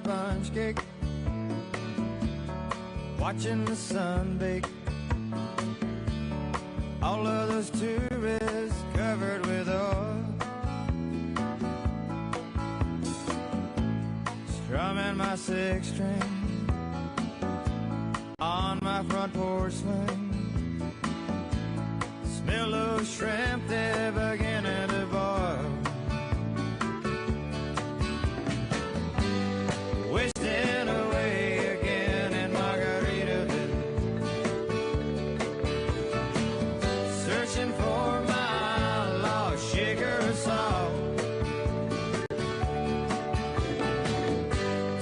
sponge cake, watching the sun bake. All of those tourists covered with oil, strumming my six string on my front porch swing. Smell those shrimp, they're beginning to boil. Wasting away again in Margaritaville, searching for my lost shaker of salt.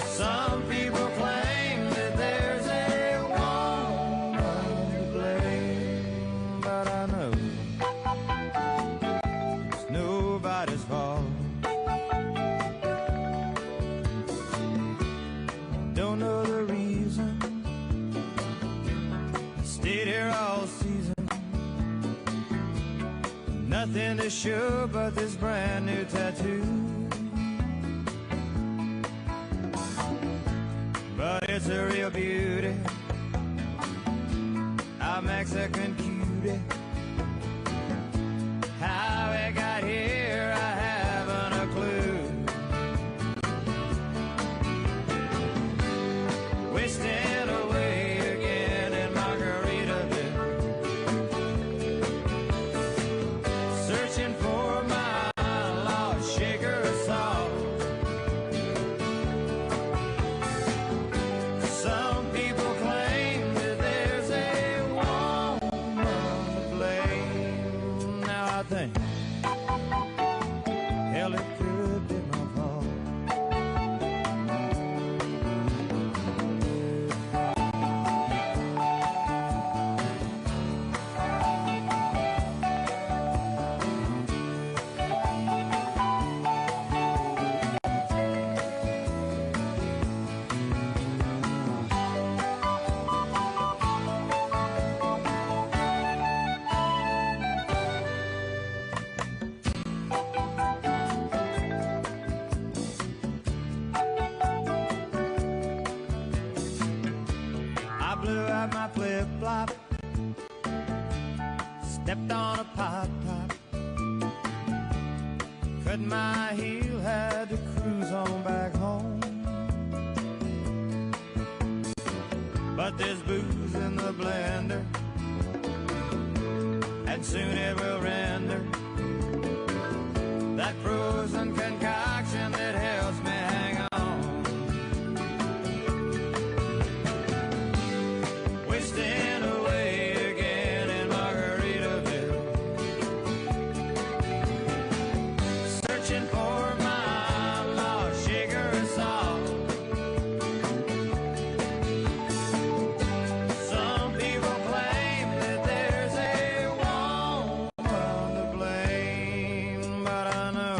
Some people claim that there's a woman to blame, but I know it's nobody's fault. Don't know the reason, stayed here all season. Nothing to show but this brand new tattoo, but it's a real beauty, a Mexican cutie. How it got here, I haven't a clue. Wasting away again in Margaritaville, searching for my lost shaker of salt. Some people claim that there's a woman to blame. Now I think, hell, it could be my fault. I blew out my flip-flop, stepped on a pop top, cut my heel, had to cruise on back home. But there's booze in the blender, and soon it will render that frozen concoction that helps me hang on. Wasting away again in Margaritaville, searching for my lost shaker of salt. Some people claim that there's a woman to blame, but I know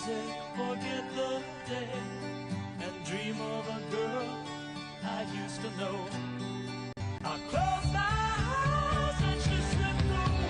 music, forget the day, and dream of a girl I used to know. I close my eyes and she slipped now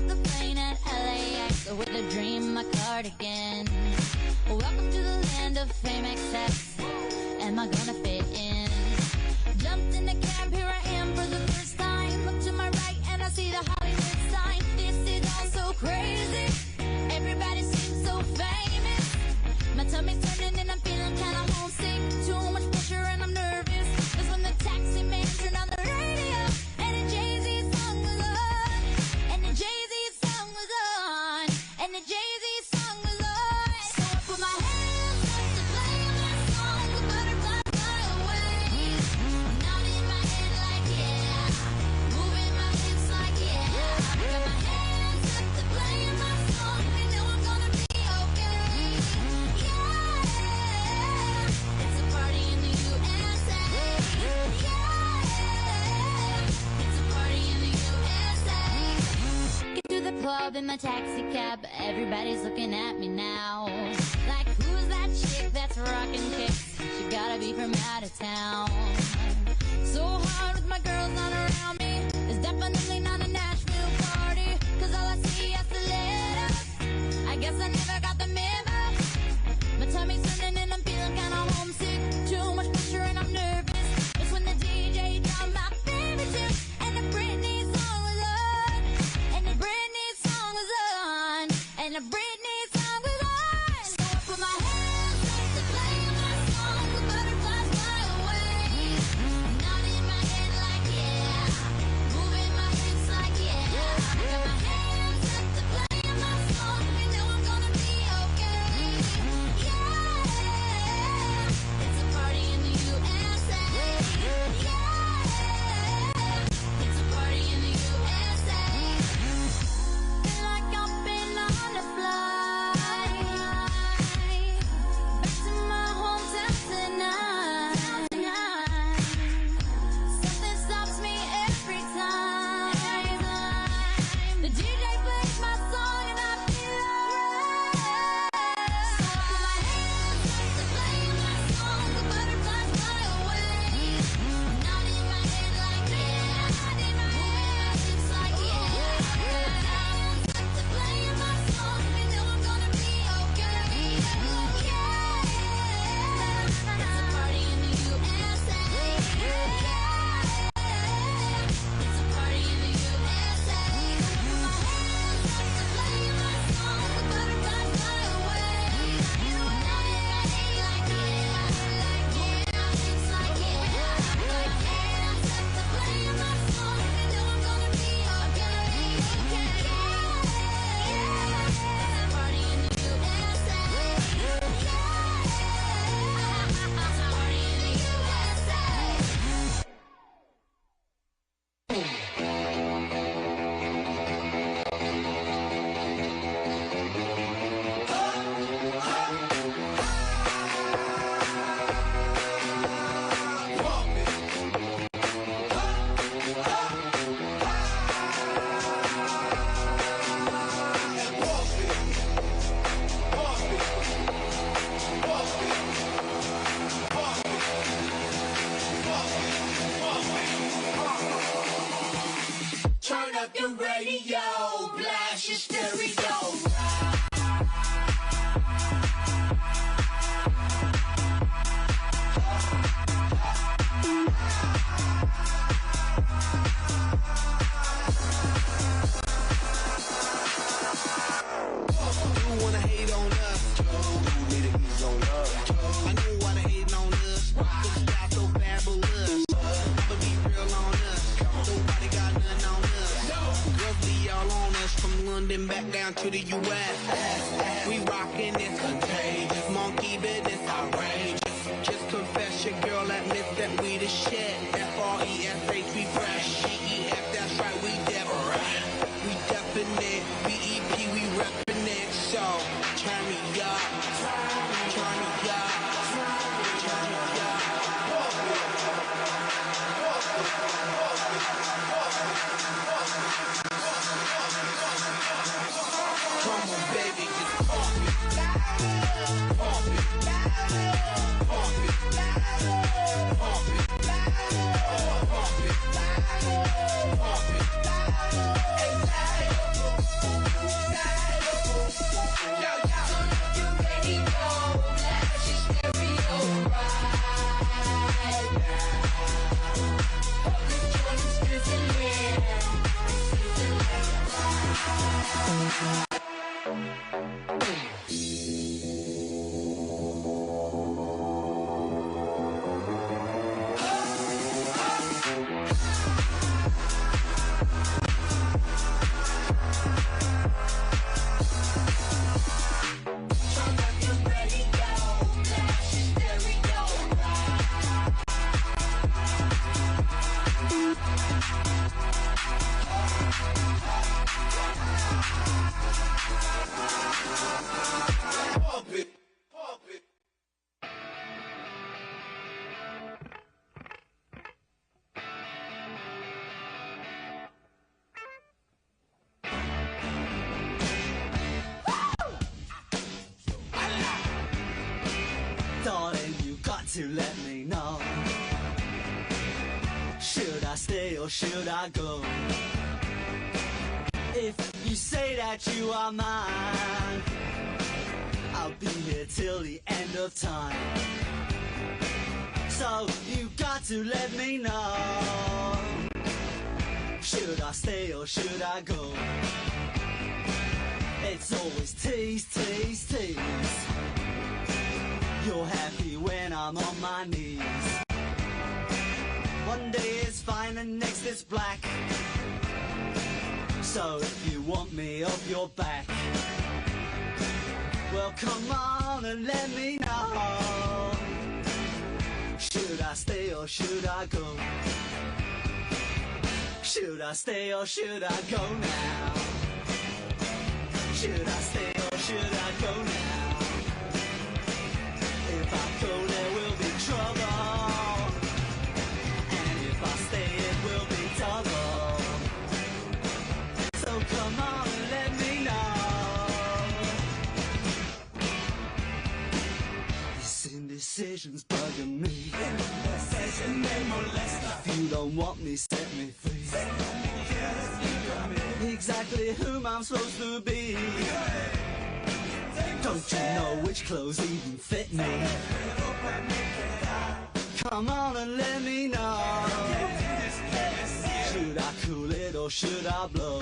off the plane at LAX with a dream, my cardigan. Welcome to the land of fame excess. Am I gonna fit in? Jumped in the cab, here I am for the first time. Look to my right and I see the Hollywood sign. This is all so crazy. Everybody seems so famous. My tummy's turning and I'm feeling kinda homesick. Too much pressure and I'm nervous. That's when the taxi man turned on the radio and the Jay-Z song was on. And the Jay-Z song was on. And the Jay-Z song was on. So I put my hands up to play my song. The butterflies fly away. Nodding my head like yeah. Moving my hips like yeah. I got my hands up to play my song. I know I'm gonna be okay. Yeah. It's a party in the USA. Yeah. It's a party in the USA. Get to the club in my taxi cab. Everybody's looking at me now. Like, who's that chick that's rocking kicks? She gotta be from out of town. So hard with my girls not around me. It's definitely not a Nashville party. Cause all I see is stilettos. I guess I never got the memo. My tummy's turning and I'm feeling kinda homesick. Too much pressure and I'm nervous. That's when the DJ dropped my favorite tune. And the Britney song was on. And the Britney song was on. And the Britney song was on. So I put my hands up to play my song. The butterflies fly away. Nodding my head like yeah. Moving my hips like yeah. I got my hands up to play my song. I know I'm gonna be okay. Yeah. It's a party in the USA. Yeah. It's a party in the USA. Feel like I've been on a flight back to my hometown tonight. Something stops me every time. The DJ plays my song and I feel alright. So I put my hands up to play my song. The butterflies fly away. Nodding my head like yeah. Moving my hips like yeah. I got my hands up to play my song. I know I'm gonna be okay. Yeah. It's a party in the USA. Yeah. It's a party in the USA. I put my hands up to play my song. The butterflies fly away. Nodding my head like yeah. Moving my hips like yeah. I got my hands up to play my song. I know I'm gonna be okay. Yeah. It's a party in the USA. Yeah. It's a party in the USA. Turn up your radio, blast your stereo. You wanna hate on us? You need to ease on up. I know why they hating on us. Cause we got so fabulous. Never be real on us. Nobody got nothing on us. Girls be all on us from London back down to the US. We rockin' this contagious. Monkey business outrageous. Just confess your girl admits that we the shit. F-R-E-S-H, we fresh. G-E-F, that's right, we definite. We definite. B-E-P, we reppin' it. So, turn me up. Turn me up. Turn me up. Come on, baby, just pump it. Pump it. Pump it. Pump it. Pump it. Pump it. Darling, you got to let me know. Should I stay or should I go? If you say that you are mine, I'll be here till the end of time. So you got to let me know. Should I stay or should I go? It's always tease, tease, tease. You're happy when I'm on my knees. One day it's fine and next it's black. So if you want me off your back, well come on and let me know. Should I stay or should I go? Should I stay or should I go now? Should I stay or should I go now? If I go there will be trouble, and if I stay it will be double. So come on and let me know. This indecision's bugging me. If you don't want me, set me free. Exactly whom I'm supposed to be. Don't you know which clothes even fit me? Come on and let me know. Should I cool it or should I blow?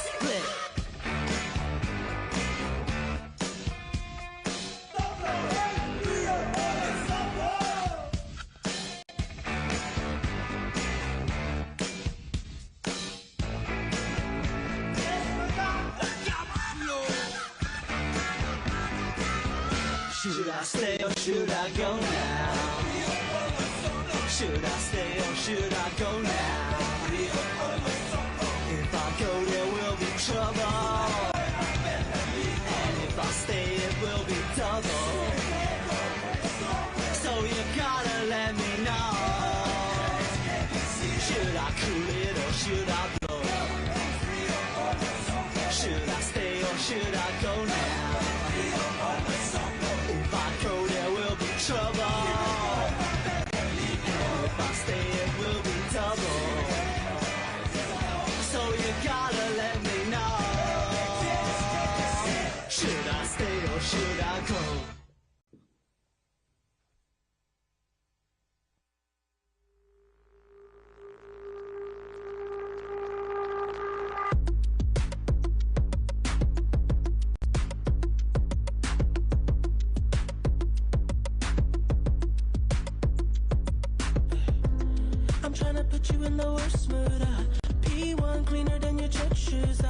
Split. Should I stay or should I go now? Should I stay or should I go now? If I go there will be trouble, and if I stay it will be double. So you gotta let me know. Should I cool it or should I blow? Should I stay or should I go now? If I go there will be trouble, and if I stay it will be double. So you gotta let me know. Should I stay or should I go? Put you in the worst mood, P1 cleaner than your church shoes,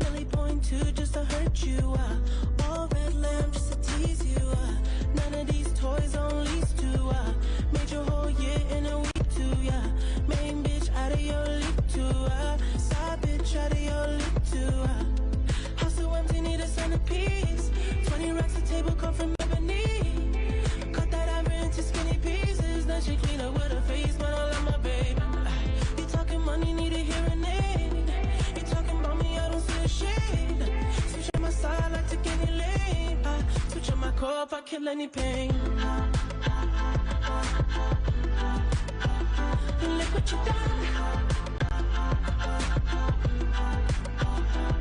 Really point to just to hurt you, All red lamb just to tease you, None of these toys on lease to, Made your whole year in a week too, Main bitch out of your league too, Side bitch out of your league too, House so empty, need a centerpiece. 20 racks a table come from ebony. Cut that ivory into skinny pieces. Now she clean up with her face, but I love my baby. You talking money, need a hearing aid. You talking about me, I don't see a shade. Switch on my side, I take any lane. Switch on my core if I kill any pain. And look what you done.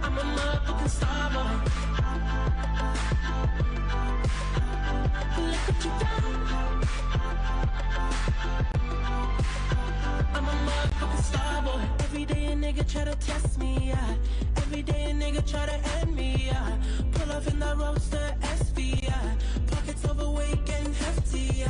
I'm a motherfucking star boy. And look what you done. to try to end me. I pull off in that roadster SV. Pockets overweight getting hefty.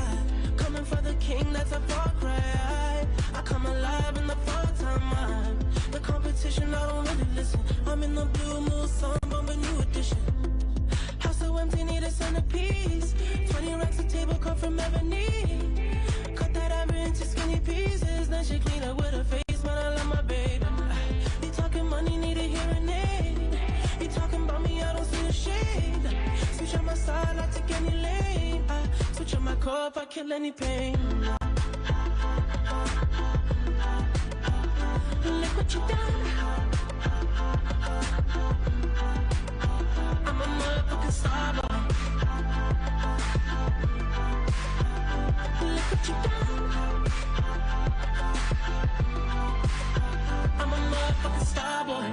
Coming for the king, that's a far cry. I come alive in the fall time. The competition, I don't really listen. I'm in the blue moon, song, bomb a new edition. House so empty, need a centerpiece. 20 racks of table cut from ebony. Cut that ever into skinny pieces. Then she clean up with her face, man, I love my baby. You talking money, need a hearing aid. You talking about me, I don't see the shade. Switch on my side, I take any lane. I switch on my cup, I kill any pain. Look what you done. I'm a motherfucking star boy. Look what you done. I'm a motherfucking star boy.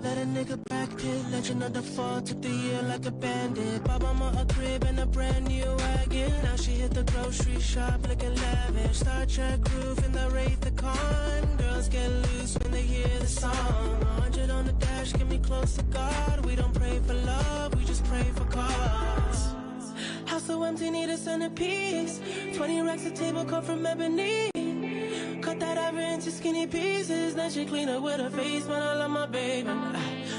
Let a nigga back it, legend of the fall, took the year like a bandit. Bought mama a crib and a brand new wagon. Now she hit the grocery shop looking lavish. Star Trek roof in the Wraith the Con. Girls get loose when they hear the song. 100 on the dash, get me close to God. We don't pray for love, we just pray for cause. House so empty, need a centerpiece. 20 racks of table cut from ebony. Cut that ever into skinny pieces. Then she clean up with her face, man, I love my baby.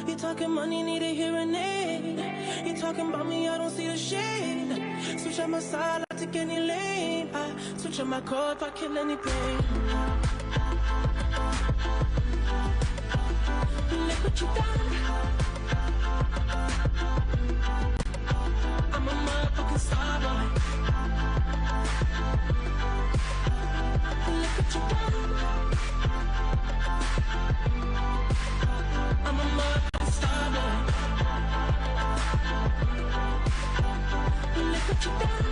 You talking money, need a hearing aid. You talking about me, I don't see the shade. Switch on my side, I take any lane. I switch on my cup, I kill any pain. Look what you done. I'm a motherfucking star boy. Look what you done. I'm a motherfucking star boy. Look what you done.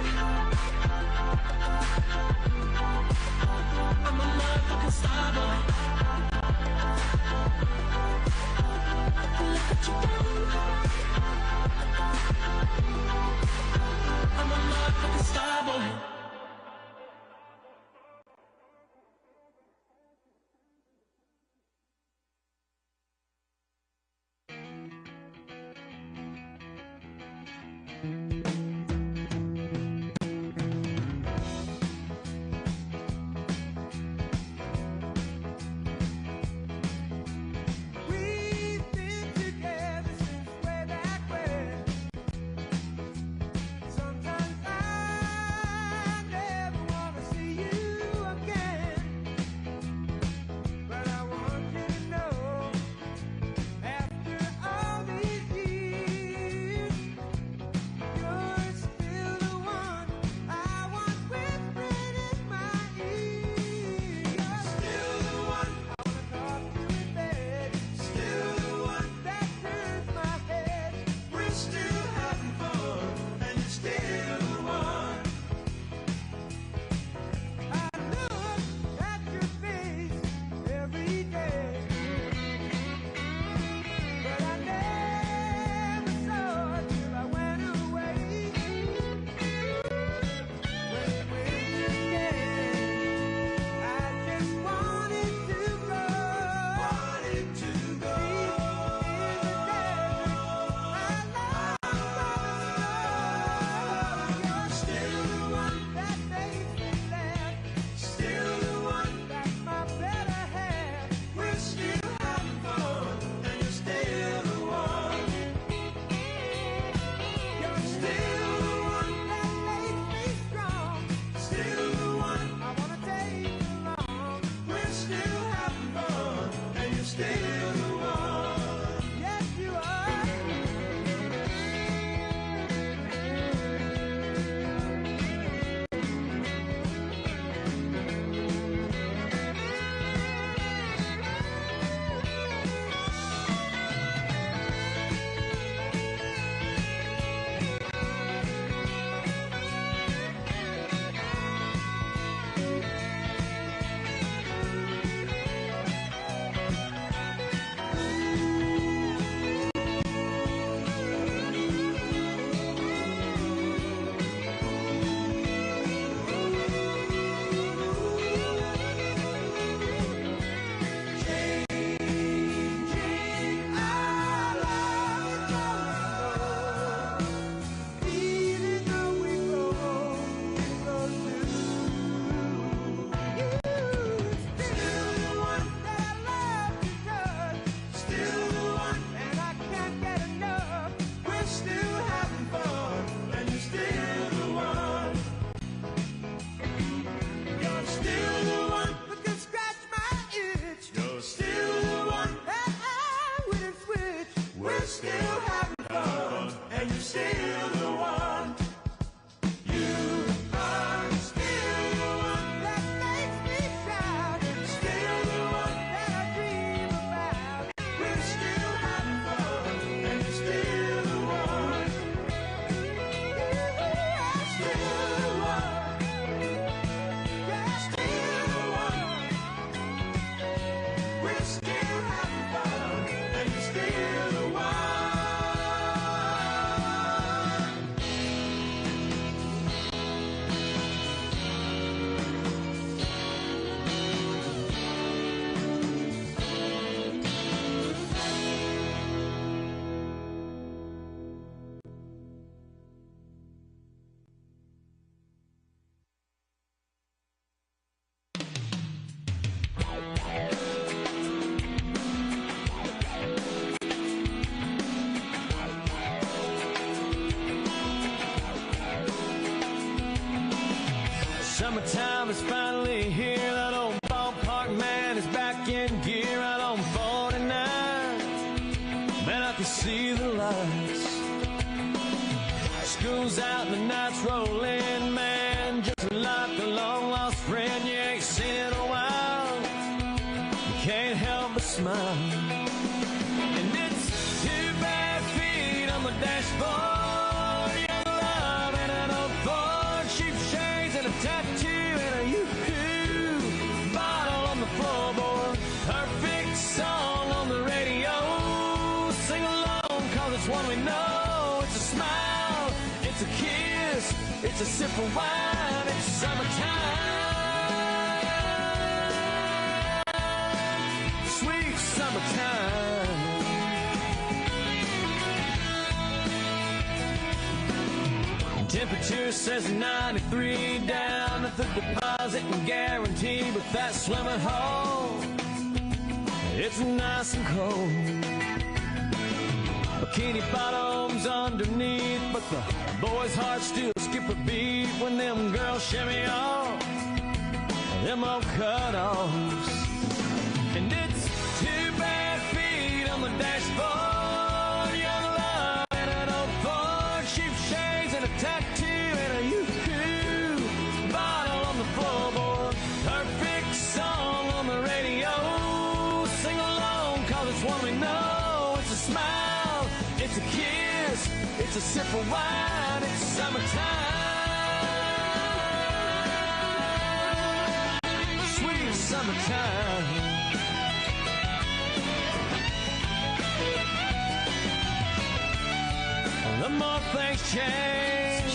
I'm a motherfucking star boy. Look what you done. I'm a motherfucking star boy. Summertime is finally here. That old ballpark man is back in gear out on 49. Man, I can see the lights. School's out and the night's rolling, man. Just like a long lost friend you ain't seen in a while. You can't help but smile. And it's 2 bare feet on the dashboard. Young love and an old Ford, cheap shades and a tattoo and a yoo-hoo bottle on the floorboard. Perfect song on the radio. Sing along, cause it's one we know. It's a smile, it's a kiss, it's a sip of wine. It's summertime, sweet summertime. Temperature says 93 down at the deposit and guarantee, but that swimming hole, it's nice and cold. Bikini bottoms underneath, but the boys' hearts still skip a beat when them girls shimmy off them old cutoffs. And it's 2 bare feet on the dashboard. Young love and an old Ford, cheap shades and a tattoo and a yoo-hoo bottle on the floorboard. Perfect song on the radio. Sing along, cause it's one we know. It's a smile, it's a kiss, it's a sip of wine. It's summertime, sweet summertime. The more things change,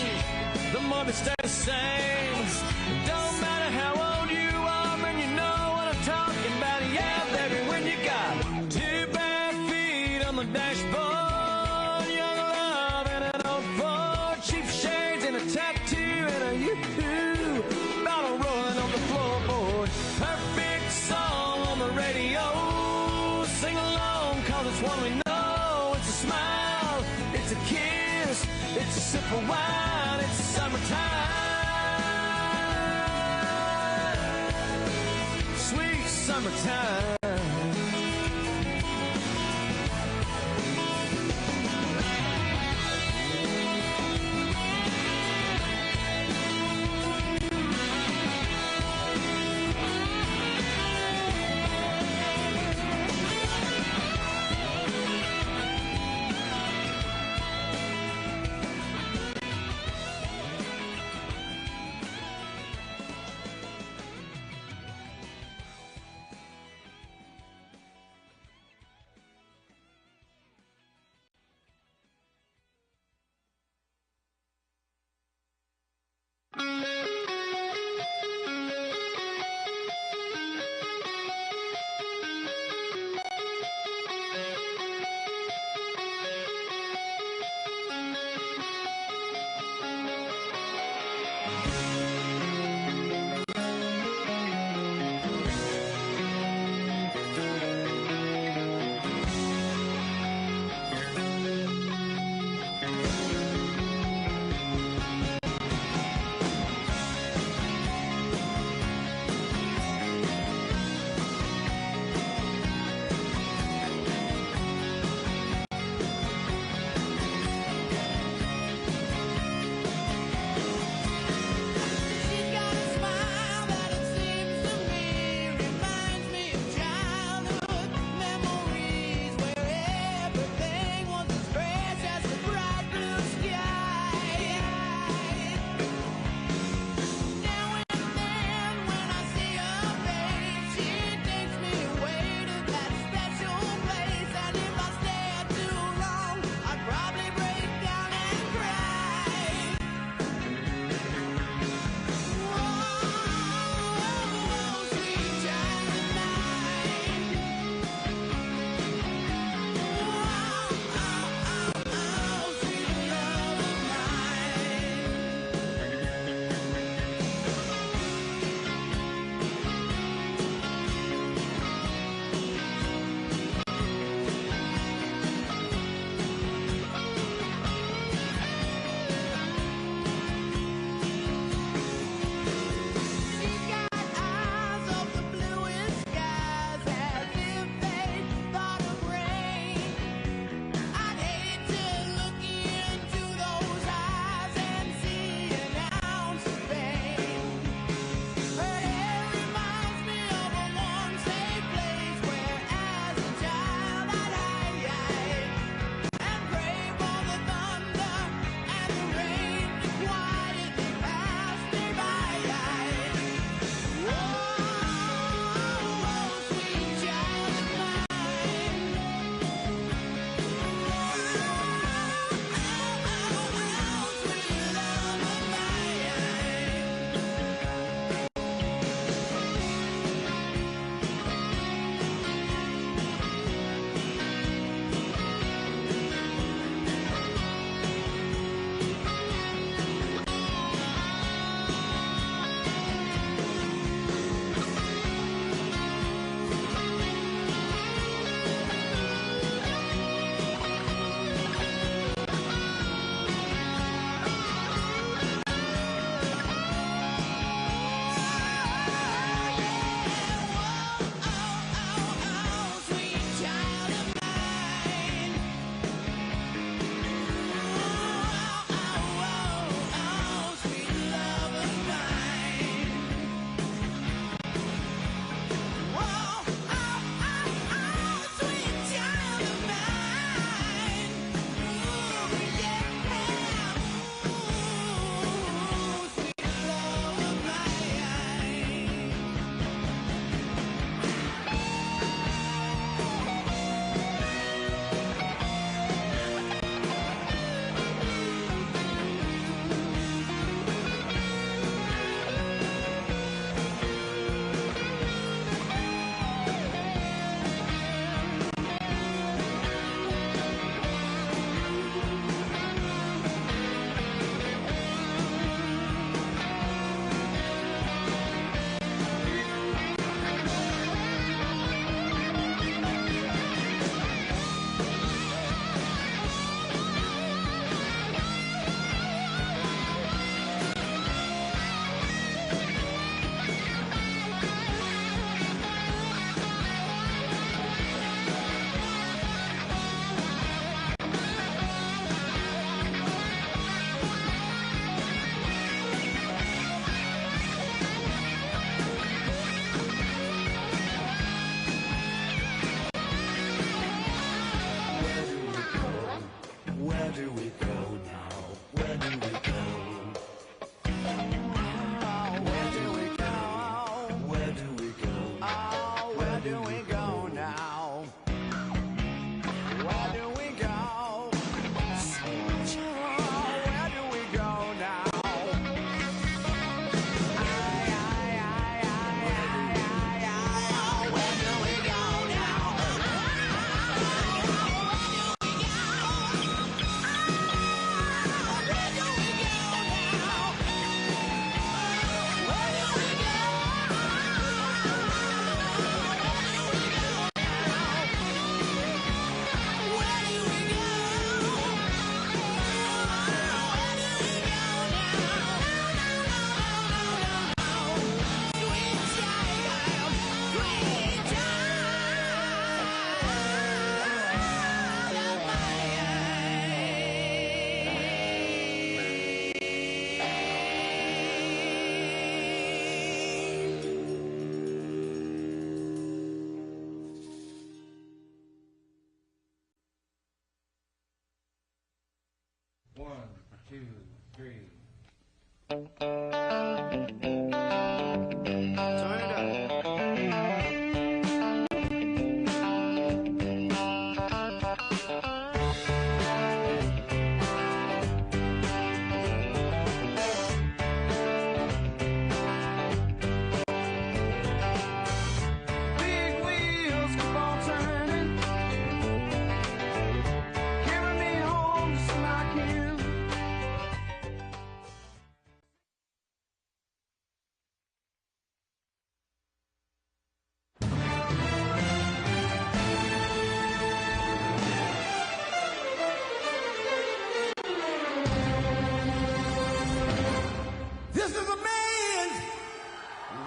the more they stay the same. Don't matter how old you are, man, you know what I'm talking about. Yeah, baby, when you got 2 bare feet on the dashboard. Young love and an old Ford, cheap shades and a tattoo and a yoo-hoo bottle rolling on the floorboard. Perfect song on the radio. Sing along, cause it's one we know. It's a smile, it's a kiss, it's a sip of wine. It's summertime, sweet summertime.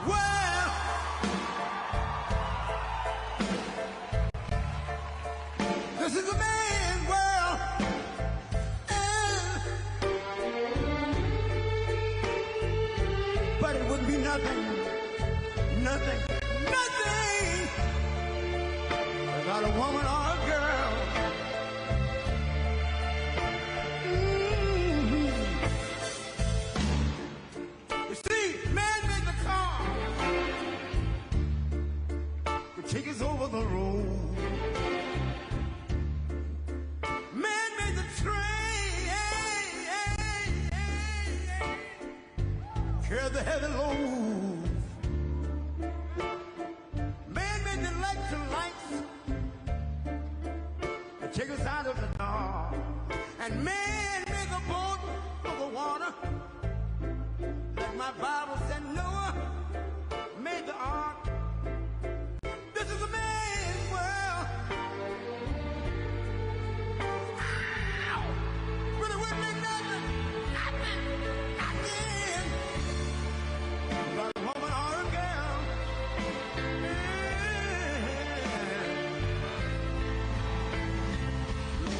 Well, this is a man's world. But it would be nothing without a woman or a girl. You see, man made the car to take us over the road. Man made the train, carry the heavy load. Man made the electric lights to take us out of the dark. And man made the boat for the water. Like my Bible said, Noah made the ark. This is a man's world. Ow! But it wouldn't be nothing without a woman or a girl.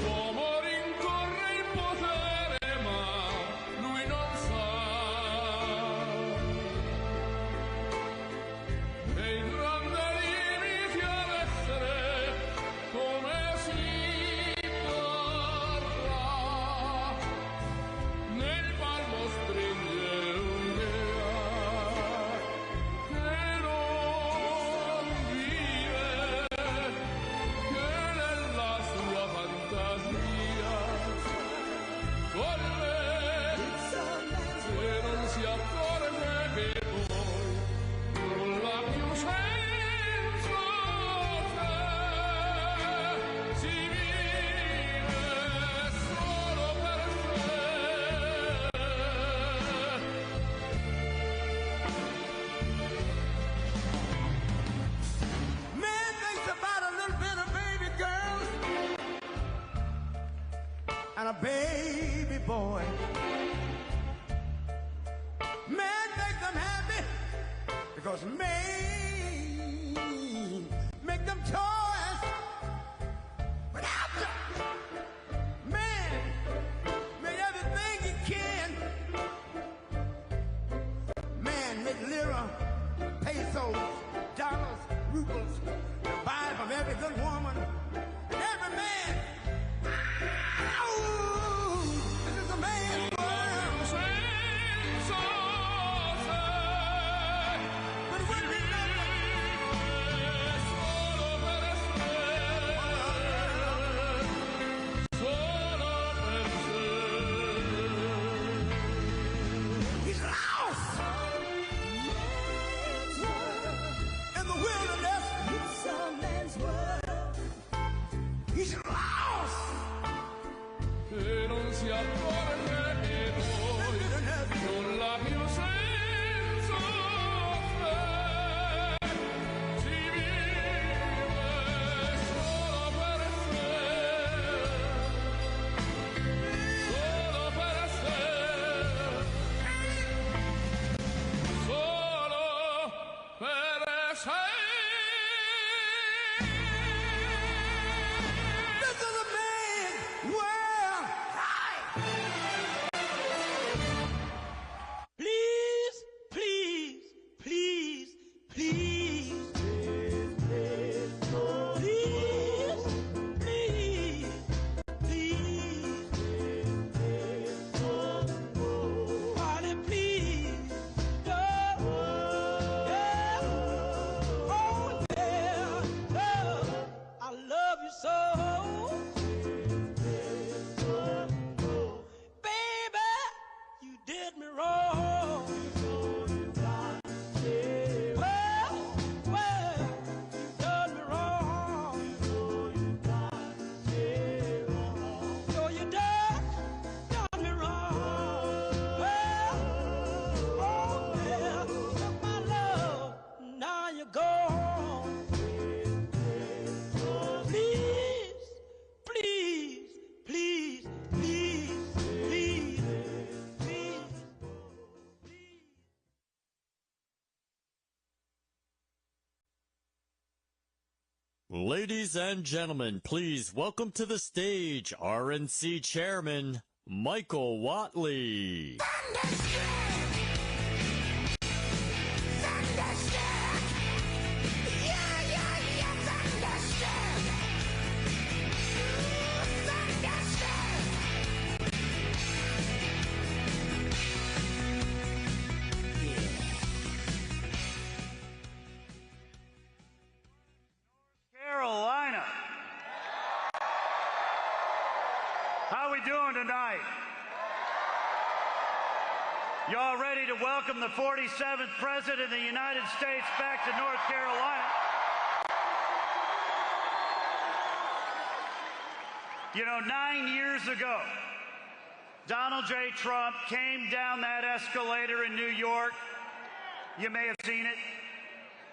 L'uomo rincorre il potere, ma lui non sa che il grande limite ad essere come si parla. Nel palmo stringe un'idea che non vive, che nella sua fantasia corre, se non si accorge che poi nulla più senza te, si vive solo per sé. Man thinks about a little bit of baby girls and a baby boy. Man makes them happy because man make them toys. But after man made everything he can. Man made lira, pesos, dollars, rubles to buy from every good woman and every man. Ow! This is a man's world. Senza te, But it would be nothing. solo per Ladies and gentlemen, please welcome to the stage RNC Chairman Michael Watley. Carolina. How we doing tonight? Y'all ready to welcome the 47th President of the United States back to North Carolina? You know, 9 years ago, Donald J. Trump came down that escalator in New York. You may have seen it.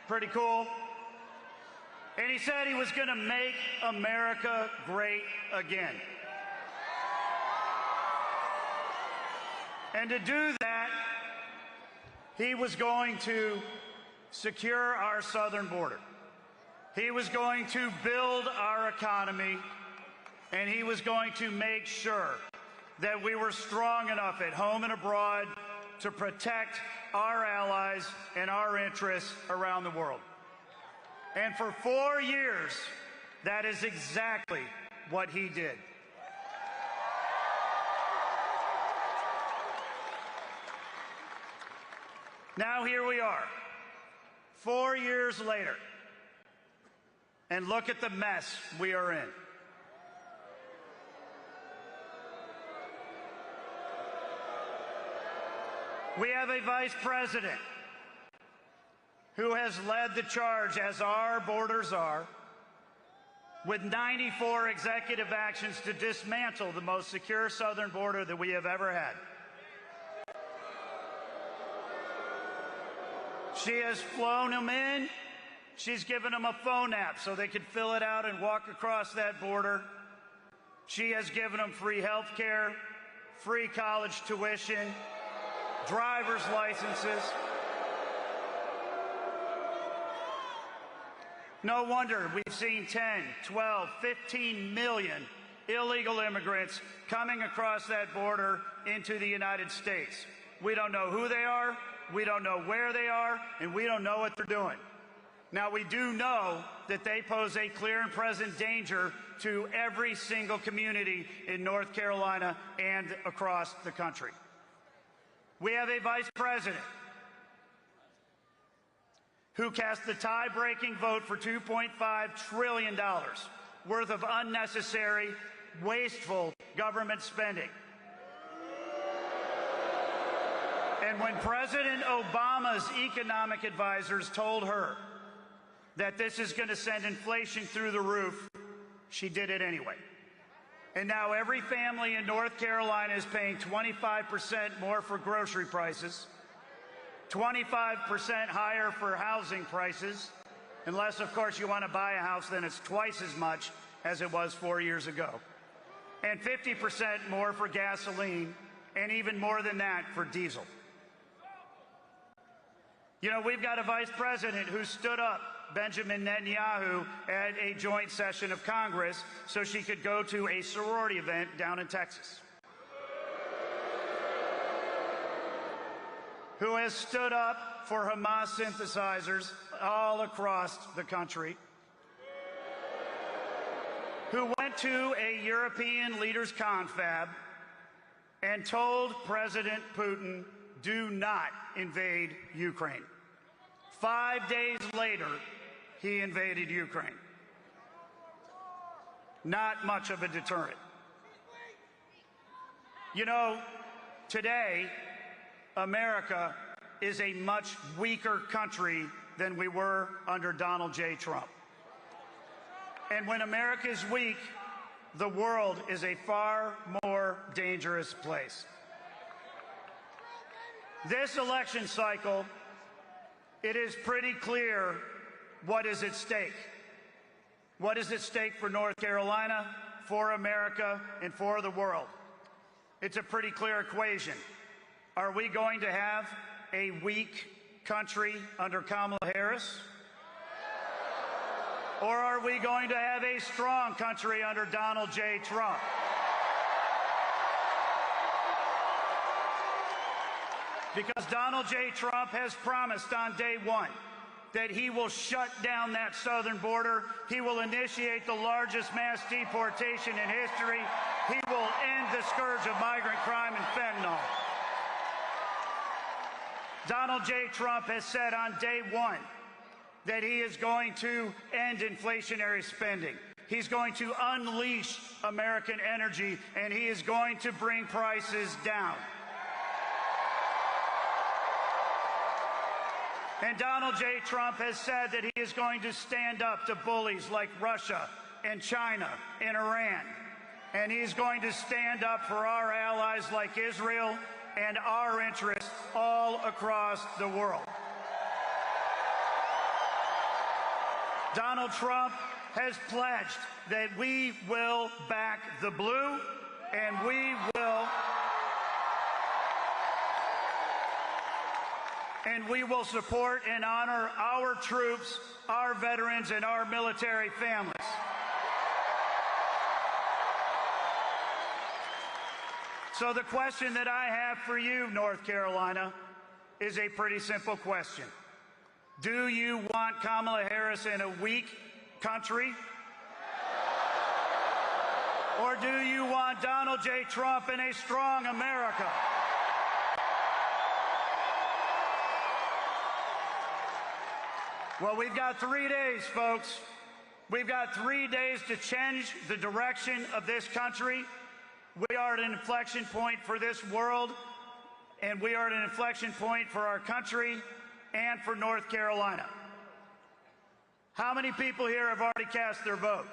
Pretty cool. And he said he was going to make America great again. And to do that, he was going to secure our southern border. He was going to build our economy, and he was going to make sure that we were strong enough at home and abroad to protect our allies and our interests around the world. And for 4 years, that is exactly what he did. Now here we are, 4 years later, and look at the mess we are in. We have a vice president who has led the charge, as our borders are, with 94 executive actions to dismantle the most secure southern border that we have ever had. She has flown them in. She's given them a phone app so they could fill it out and walk across that border. She has given them free health care, free college tuition, driver's licenses. No wonder we've seen 10, 12, 15 million illegal immigrants coming across that border into the United States. We don't know who they are, we don't know where they are, and we don't know what they're doing. Now, we do know that they pose a clear and present danger to every single community in North Carolina and across the country. We have a vice president who cast the tie-breaking vote for $2.5 trillion worth of unnecessary, wasteful government spending. And when President Obama's economic advisors told her that this is going to send inflation through the roof, she did it anyway. And now every family in North Carolina is paying 25% more for grocery prices, 25% higher for housing prices, unless, of course, you want to buy a house, then it's twice as much as it was 4 years ago, and 50% more for gasoline, and even more than that for diesel. You know, we've got a vice president who stood up Benjamin Netanyahu at a joint session of Congress so she could go to a sorority event down in Texas. Who has stood up for Hamas synthesizers all across the country. Who went to a European leaders' confab and told President Putin, do not invade Ukraine. 5 days later, he invaded Ukraine. Not much of a deterrent. You know, today, America is a much weaker country than we were under Donald J. Trump. And when America is weak, the world is a far more dangerous place. This election cycle, it is pretty clear what is at stake. What is at stake for North Carolina, for America, and for the world? It's a pretty clear equation. Are we going to have a weak country under Kamala Harris? Or are we going to have a strong country under Donald J. Trump? Because Donald J. Trump has promised on day one that he will shut down that southern border. He will initiate the largest mass deportation in history. He will end the scourge of migrant crime and fentanyl. Donald J. Trump has said on day one that he is going to end inflationary spending. He's going to unleash American energy, and he is going to bring prices down. And Donald J. Trump has said that he is going to stand up to bullies like Russia and China and Iran. And he's going to stand up for our allies like Israel and our interests all across the world. Donald Trump has pledged that we will back the blue, and we will support and honor our troops, our veterans, and our military families. So the question that I have for you, North Carolina, is a pretty simple question. Do you want Kamala Harris in a weak country? Or do you want Donald J. Trump in a strong America? Well, we've got 3 days, folks. We've got 3 days to change the direction of this country. We are at an inflection point for this world, and we are at an inflection point for our country and for North Carolina. How many people here have already cast their vote?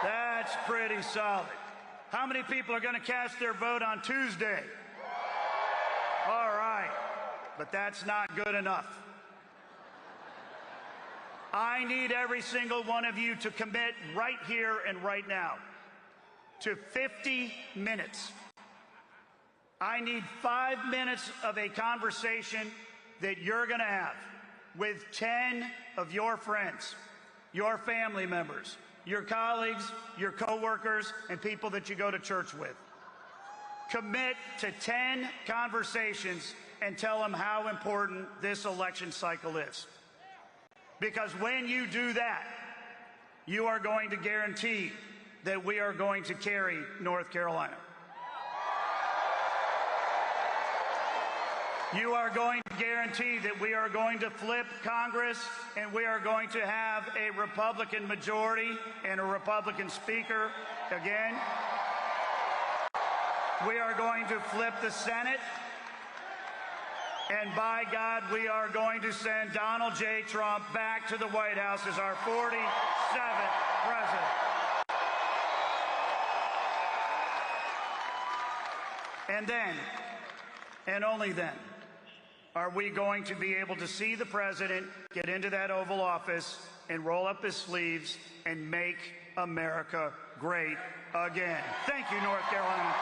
That's pretty solid. How many people are going to cast their vote on Tuesday? All right. But that's not good enough. I need every single one of you to commit right here and right now to 50 minutes. I need 5 minutes of a conversation that you're going to have with 10 of your friends, your family members, your colleagues, your coworkers, and people that you go to church with. Commit to 10 conversations and tell them how important this election cycle is. Because when you do that, you are going to guarantee that we are going to carry North Carolina. You are going to guarantee that we are going to flip Congress, and we are going to have a Republican majority and a Republican speaker again. We are going to flip the Senate. And by God, we are going to send Donald J. Trump back to the White House as our 47th president. And then, and only then, are we going to be able to see the president get into that Oval Office and roll up his sleeves and make America great again. Thank you, North Carolina.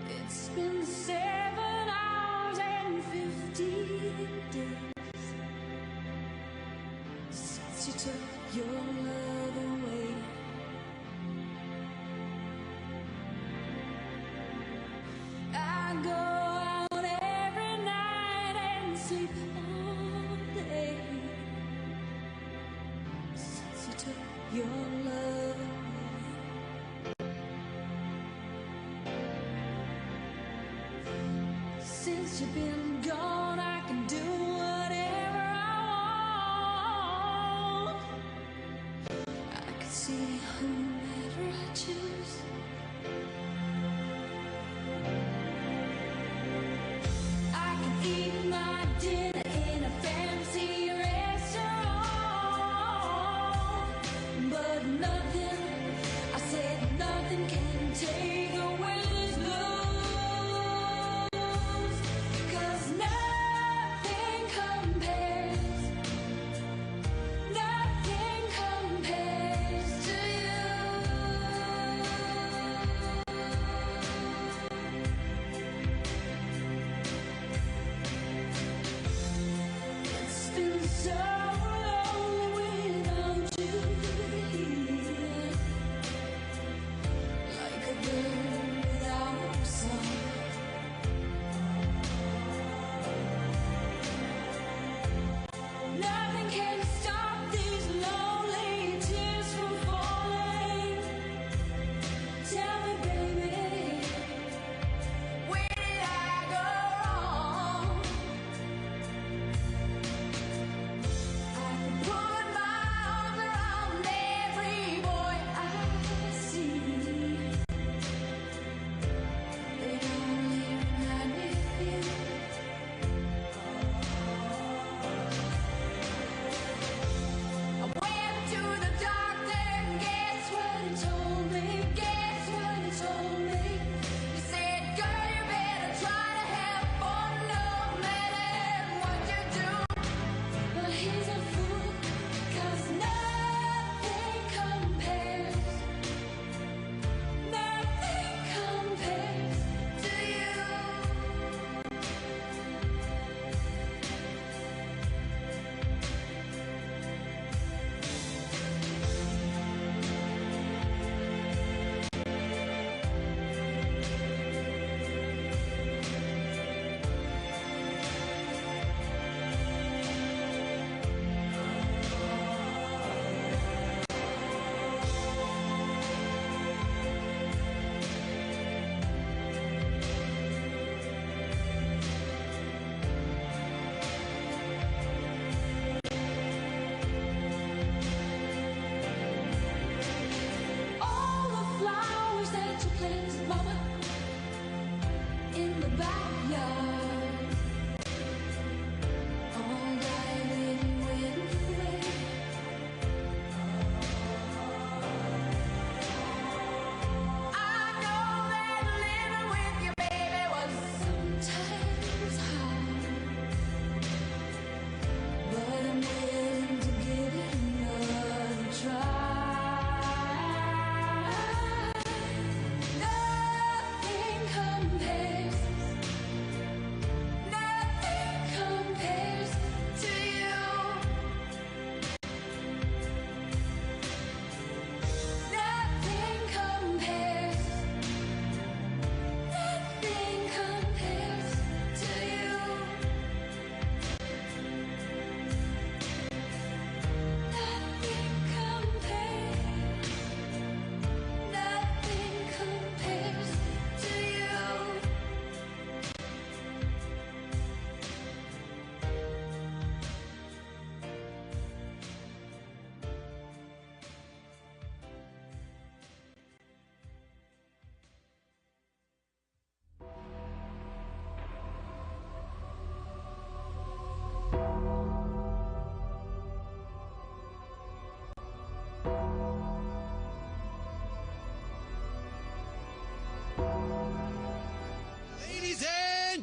It's been 7 hours and 50 days since you took your love away. I go out every night and sleep all day since you took your love away. Since you've been gone, I can do whatever I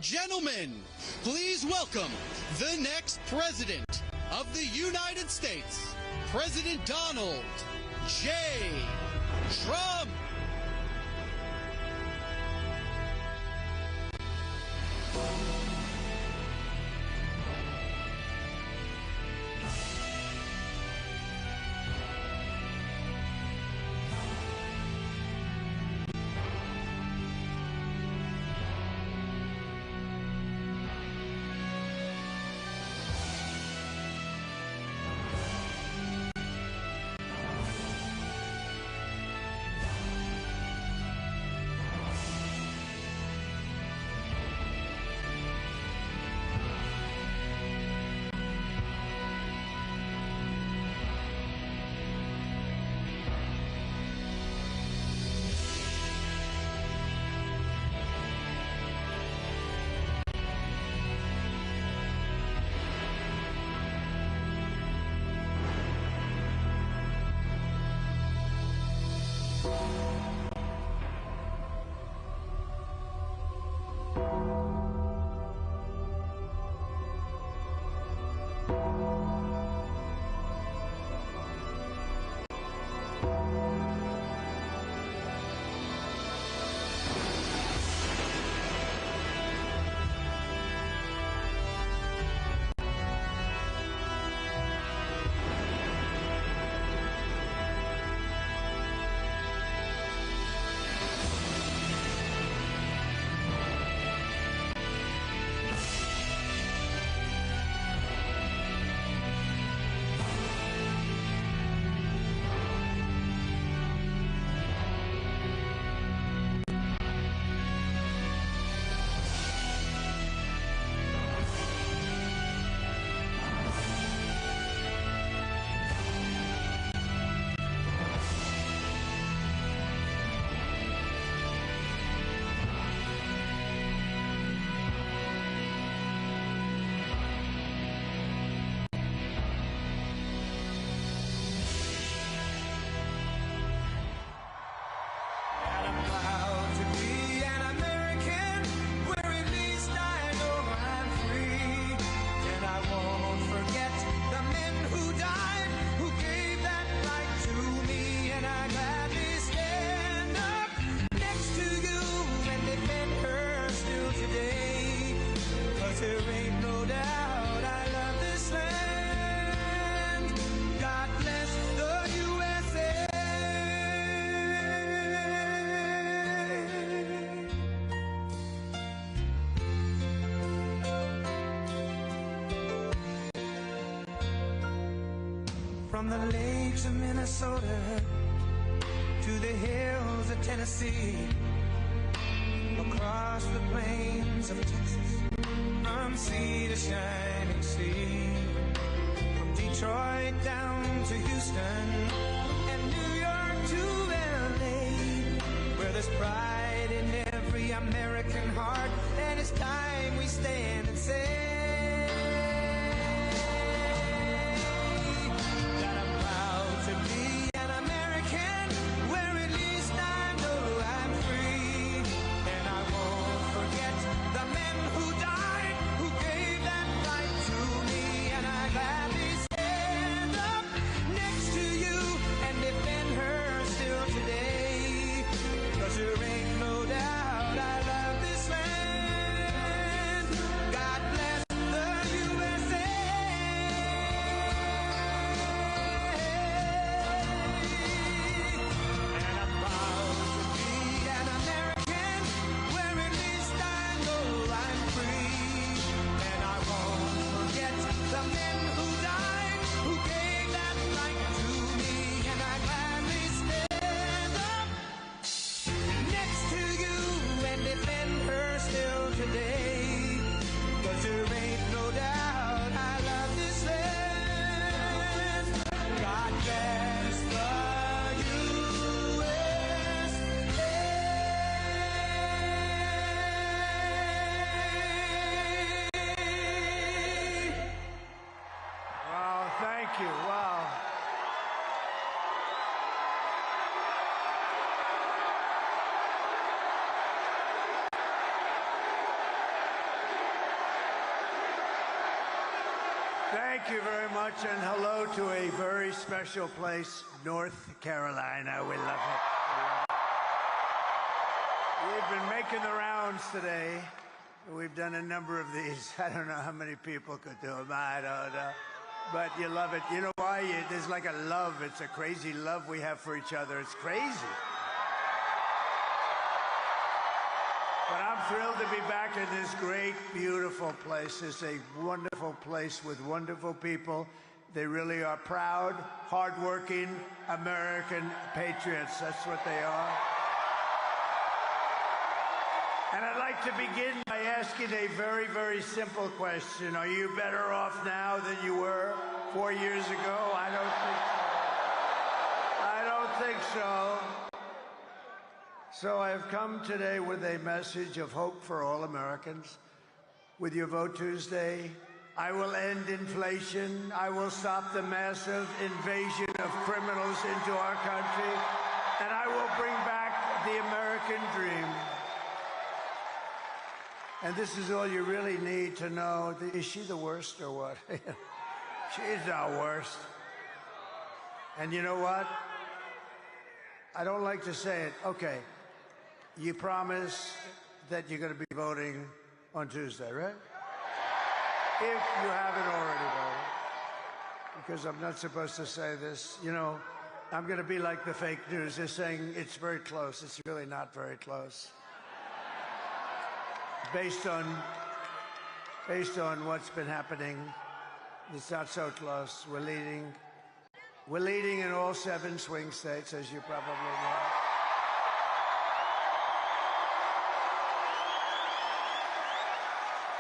Gentlemen, please welcome the next President of the United States, President Donald J. Trump. From the lakes of Minnesota to the hills of Tennessee, across the plains of Texas, from sea to shining sea, from Detroit down to Houston and New York to LA, where there's pride in every American heart, and it's time we stand and say that I'm proud to be an American, where at least I know I'm free, and I won't forget the men who died, who gave that right to me, and I gladly stand up next to you and defend her still today, 'cause there ain't no doubt I love this land. God bless the USA. And I'm proud to be an American, where at least I know I'm free, and I won't forget the men who died, who gave that right to me, and I gladly stand up next to you and defend her still today, 'cause there ain't no doubt I love this land. God bless the USA. Wow, thank you. Wow. Thank you very much, and hello to a very special place, North Carolina. We love it. We've been making the rounds today. We've done a number of these. I don't know how many people could do them. I don't know. But you love it. You know why? There's like a love. It's a crazy love we have for each other. It's crazy. But I'm thrilled to be back in this great, beautiful place. It's a wonderful place with wonderful people. They really are proud, hardworking American patriots. That's what they are. And I'd like to begin by asking a very, very simple question. Are you better off now than you were 4 years ago? I don't think so. I don't think so. So I have come today with a message of hope for all Americans. With your vote Tuesday, I will end inflation. I will stop the massive invasion of criminals into our country. And I will bring back the American dream. And this is all you really need to know. Is she the worst or what? She's the worst. And you know what? I don't like to say it. Okay. You promise that you're going to be voting on Tuesday, right? If you haven't already voted. Because I'm not supposed to say this. You know, I'm going to be like the fake news. They're saying it's very close. It's really not very close. Based on what's been happening, it's not so close. We're leading in all 7 swing states, as you probably know.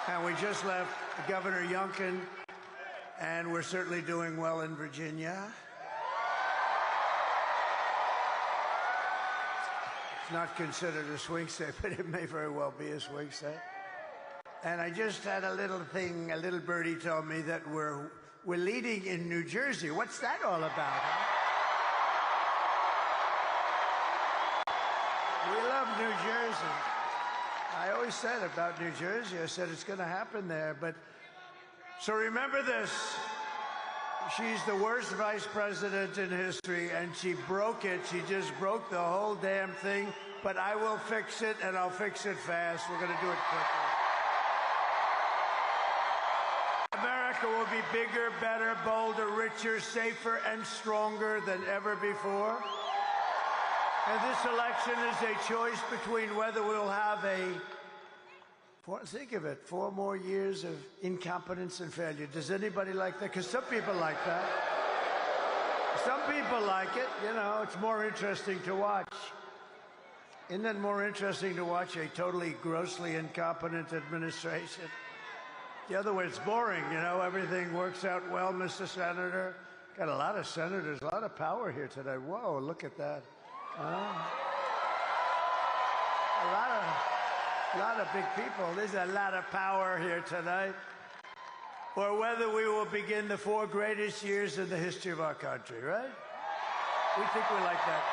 And we just left Governor Youngkin, and we're certainly doing well in Virginia. It's not considered a swing state, but it may very well be a swing state. And I just had a little thing, a little birdie told me that we're leading in New Jersey. What's that all about, huh? We love New Jersey. I always said about New Jersey, I said it's going to happen there. But so remember this. She's the worst vice president in history, and she broke it. She just broke the whole damn thing. But I will fix it, and I'll fix it fast. We're going to do it quickly. America will be bigger, better, bolder, richer, safer, and stronger than ever before. And this election is a choice between whether we'll have think of it, 4 more years of incompetence and failure. Does anybody like that? Because some people like that. Some people like it, you know, it's more interesting to watch. Isn't it more interesting to watch a totally grossly incompetent administration? The other way, it's boring, you know, everything works out well, Mr. Senator. Got a lot of senators, a lot of power here today. Whoa, look at that. A lot of big people. There's a lot of power here tonight. Or whether we will begin the 4 greatest years in the history of our country, right? We think we like that.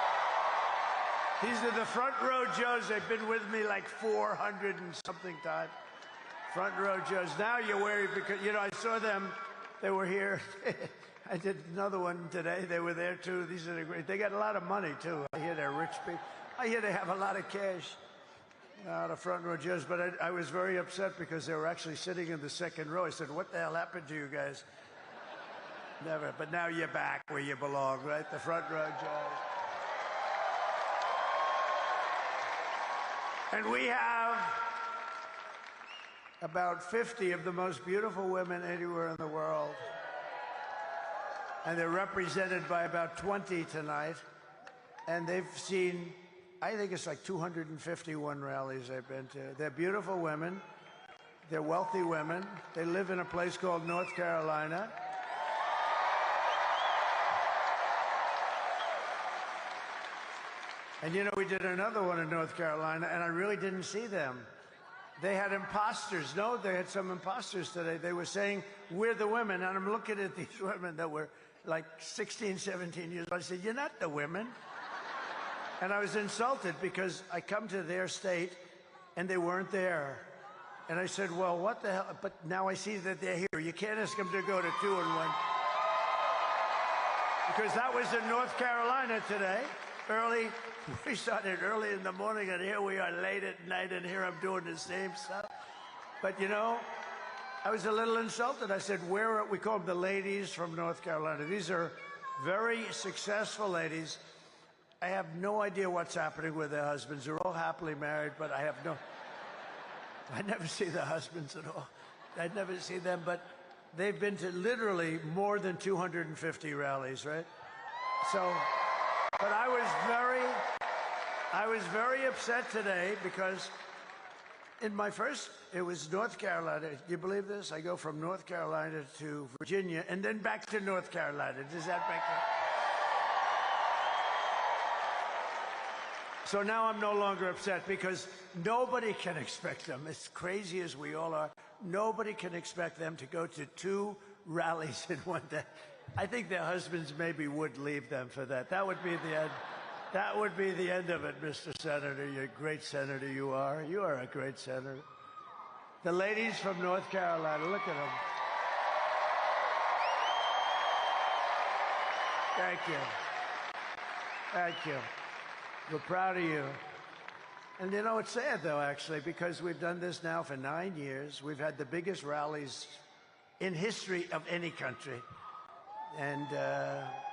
These are the front row Joes. They've been with me like 400 and something times. Front row Joes. Now you're worried because, you know, I saw them. They were here. I did another one today. They were there too. These are the great. They got a lot of money too. I hear they're rich people. I hear they have a lot of cash. The front row Joes. But I was very upset because they were actually sitting in the second row. I said, what the hell happened to you guys? Never. But now you're back where you belong, right? The front row Joes. And we have about 50 of the most beautiful women anywhere in the world. And they're represented by about 20 tonight. And they've seen, I think it's like 251 rallies they've been to. They're beautiful women. They're wealthy women. They live in a place called North Carolina. And you know, we did another one in North Carolina, and I really didn't see them. They had imposters. No, they had some imposters today. They were saying, we're the women. And I'm looking at these women that were like 16, 17 years old. I said, you're not the women. And I was insulted because I come to their state and they weren't there. And I said, well, what the hell? But now I see that they're here. You can't ask them to go to 2 and 1. Because that was in North Carolina today. Early. We started early in the morning, and here we are late at night, and here I'm doing the same stuff. But, you know, I was a little insulted. I said, we call them the ladies from North Carolina. These are very successful ladies. I have no idea what's happening with their husbands. They're all happily married, but I never see the husbands at all. I never see them, but they've been to literally more than 250 rallies, right? So, but I was very upset today because in my first, it was North Carolina. Do you believe this? I go from North Carolina to Virginia and then back to North Carolina. Does that make sense? So now I'm no longer upset because nobody can expect them, as crazy as we all are, nobody can expect them to go to 2 rallies in one day. I think their husbands maybe would leave them for that. That would be the end. That would be the end of it, Mr. Senator. You're a great senator, you are. You are a great senator. The ladies from North Carolina, look at them. Thank you. Thank you. We're proud of you. And you know, it's sad, though, actually, because we've done this now for 9 years. We've had the biggest rallies in history of any country. And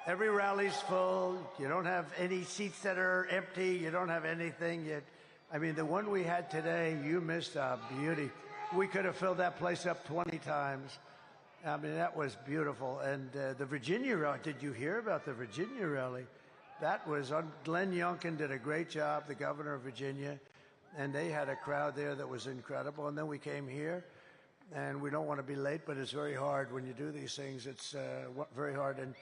every rally's full. You don't have any seats that are empty. You don't have anything yet. I mean, the one we had today, you missed a beauty. We could have filled that place up 20 times. I mean, that was beautiful. And the Virginia rally, did you hear about the Virginia rally? That was, Glenn Youngkin did a great job, the governor of Virginia. And they had a crowd there that was incredible. And then we came here. And we don't want to be late, but it's very hard when you do these things. It's very hard, and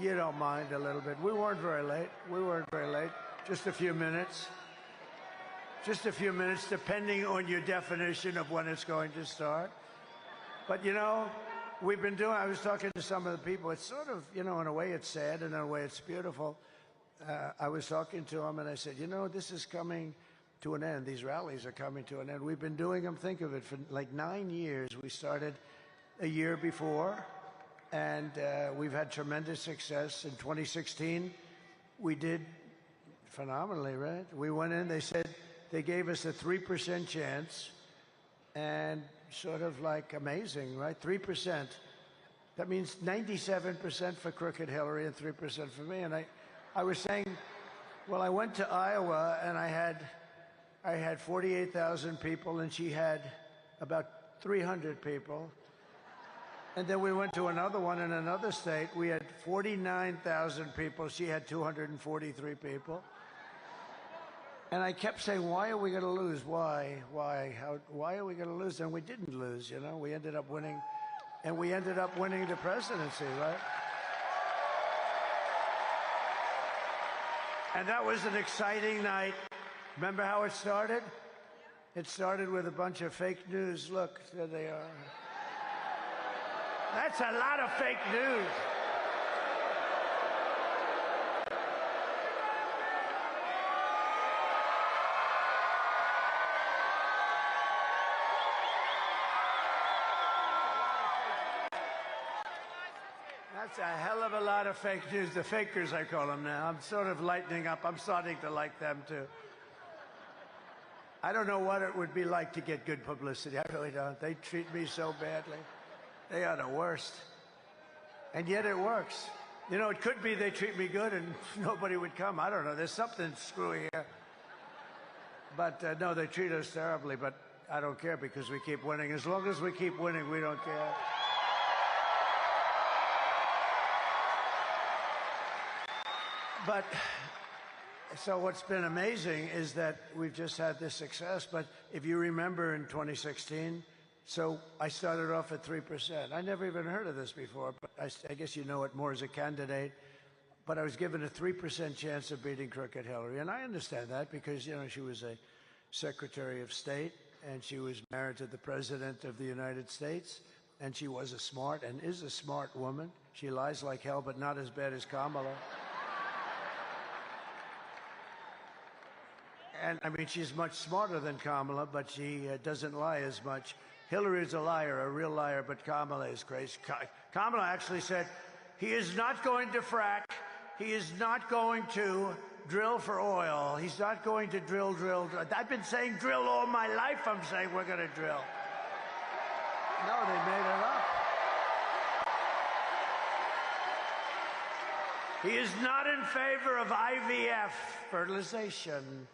you don't mind a little bit. We weren't very late. We weren't very late. Just a few minutes. Just a few minutes, depending on your definition of when it's going to start. But, you know, we've been doing, I was talking to some of the people. It's sort of, you know, in a way it's sad, and in a way it's beautiful. I was talking to them, and I said, you know, this is coming to an end. These rallies are coming to an end. We've been doing them, think of it, for like 9 years. We started a year before, and we've had tremendous success. In 2016, we did phenomenally, right? We went in, they said, they gave us a 3% chance, and sort of like amazing, right? 3%. That means 97% for crooked Hillary and 3% for me. And I was saying, well, I went to Iowa, and I had 48,000 people, and she had about 300 people. And then we went to another one in another state. We had 49,000 people. She had 243 people. And I kept saying, why are we going to lose? Why? Why are we going to lose? And we didn't lose, you know. We ended up winning, and we ended up winning the presidency, right? And that was an exciting night. Remember how it started? It started with a bunch of fake news. Look, there they are. That's a lot of fake news. That's a hell of a lot of fake news. The fakers, I call them now. I'm sort of lightening up. I'm starting to like them, too. I don't know what it would be like to get good publicity. I really don't. They treat me so badly. They are the worst. And yet it works. You know, it could be they treat me good and nobody would come. I don't know. There's something screwy here. But no, they treat us terribly. But I don't care because we keep winning. As long as we keep winning, we don't care. But so what's been amazing is that we've just had this success. But if you remember in 2016, so I started off at 3%. I never even heard of this before, but I guess you know it more as a candidate. But I was given a 3% chance of beating crooked Hillary. And I understand that because, you know, she was a Secretary of State and she was married to the President of the United States. And she was a smart and is a smart woman. She lies like hell, but not as bad as Kamala. And, I mean, she's much smarter than Kamala, but she doesn't lie as much. Hillary's a liar, a real liar, but Kamala is crazy. Kamala actually said, he is not going to frack. He is not going to drill for oil. He's not going to drill. I've been saying drill all my life. I'm saying we're going to drill. No, they made it up. He is not in favor of IVF, fertilization.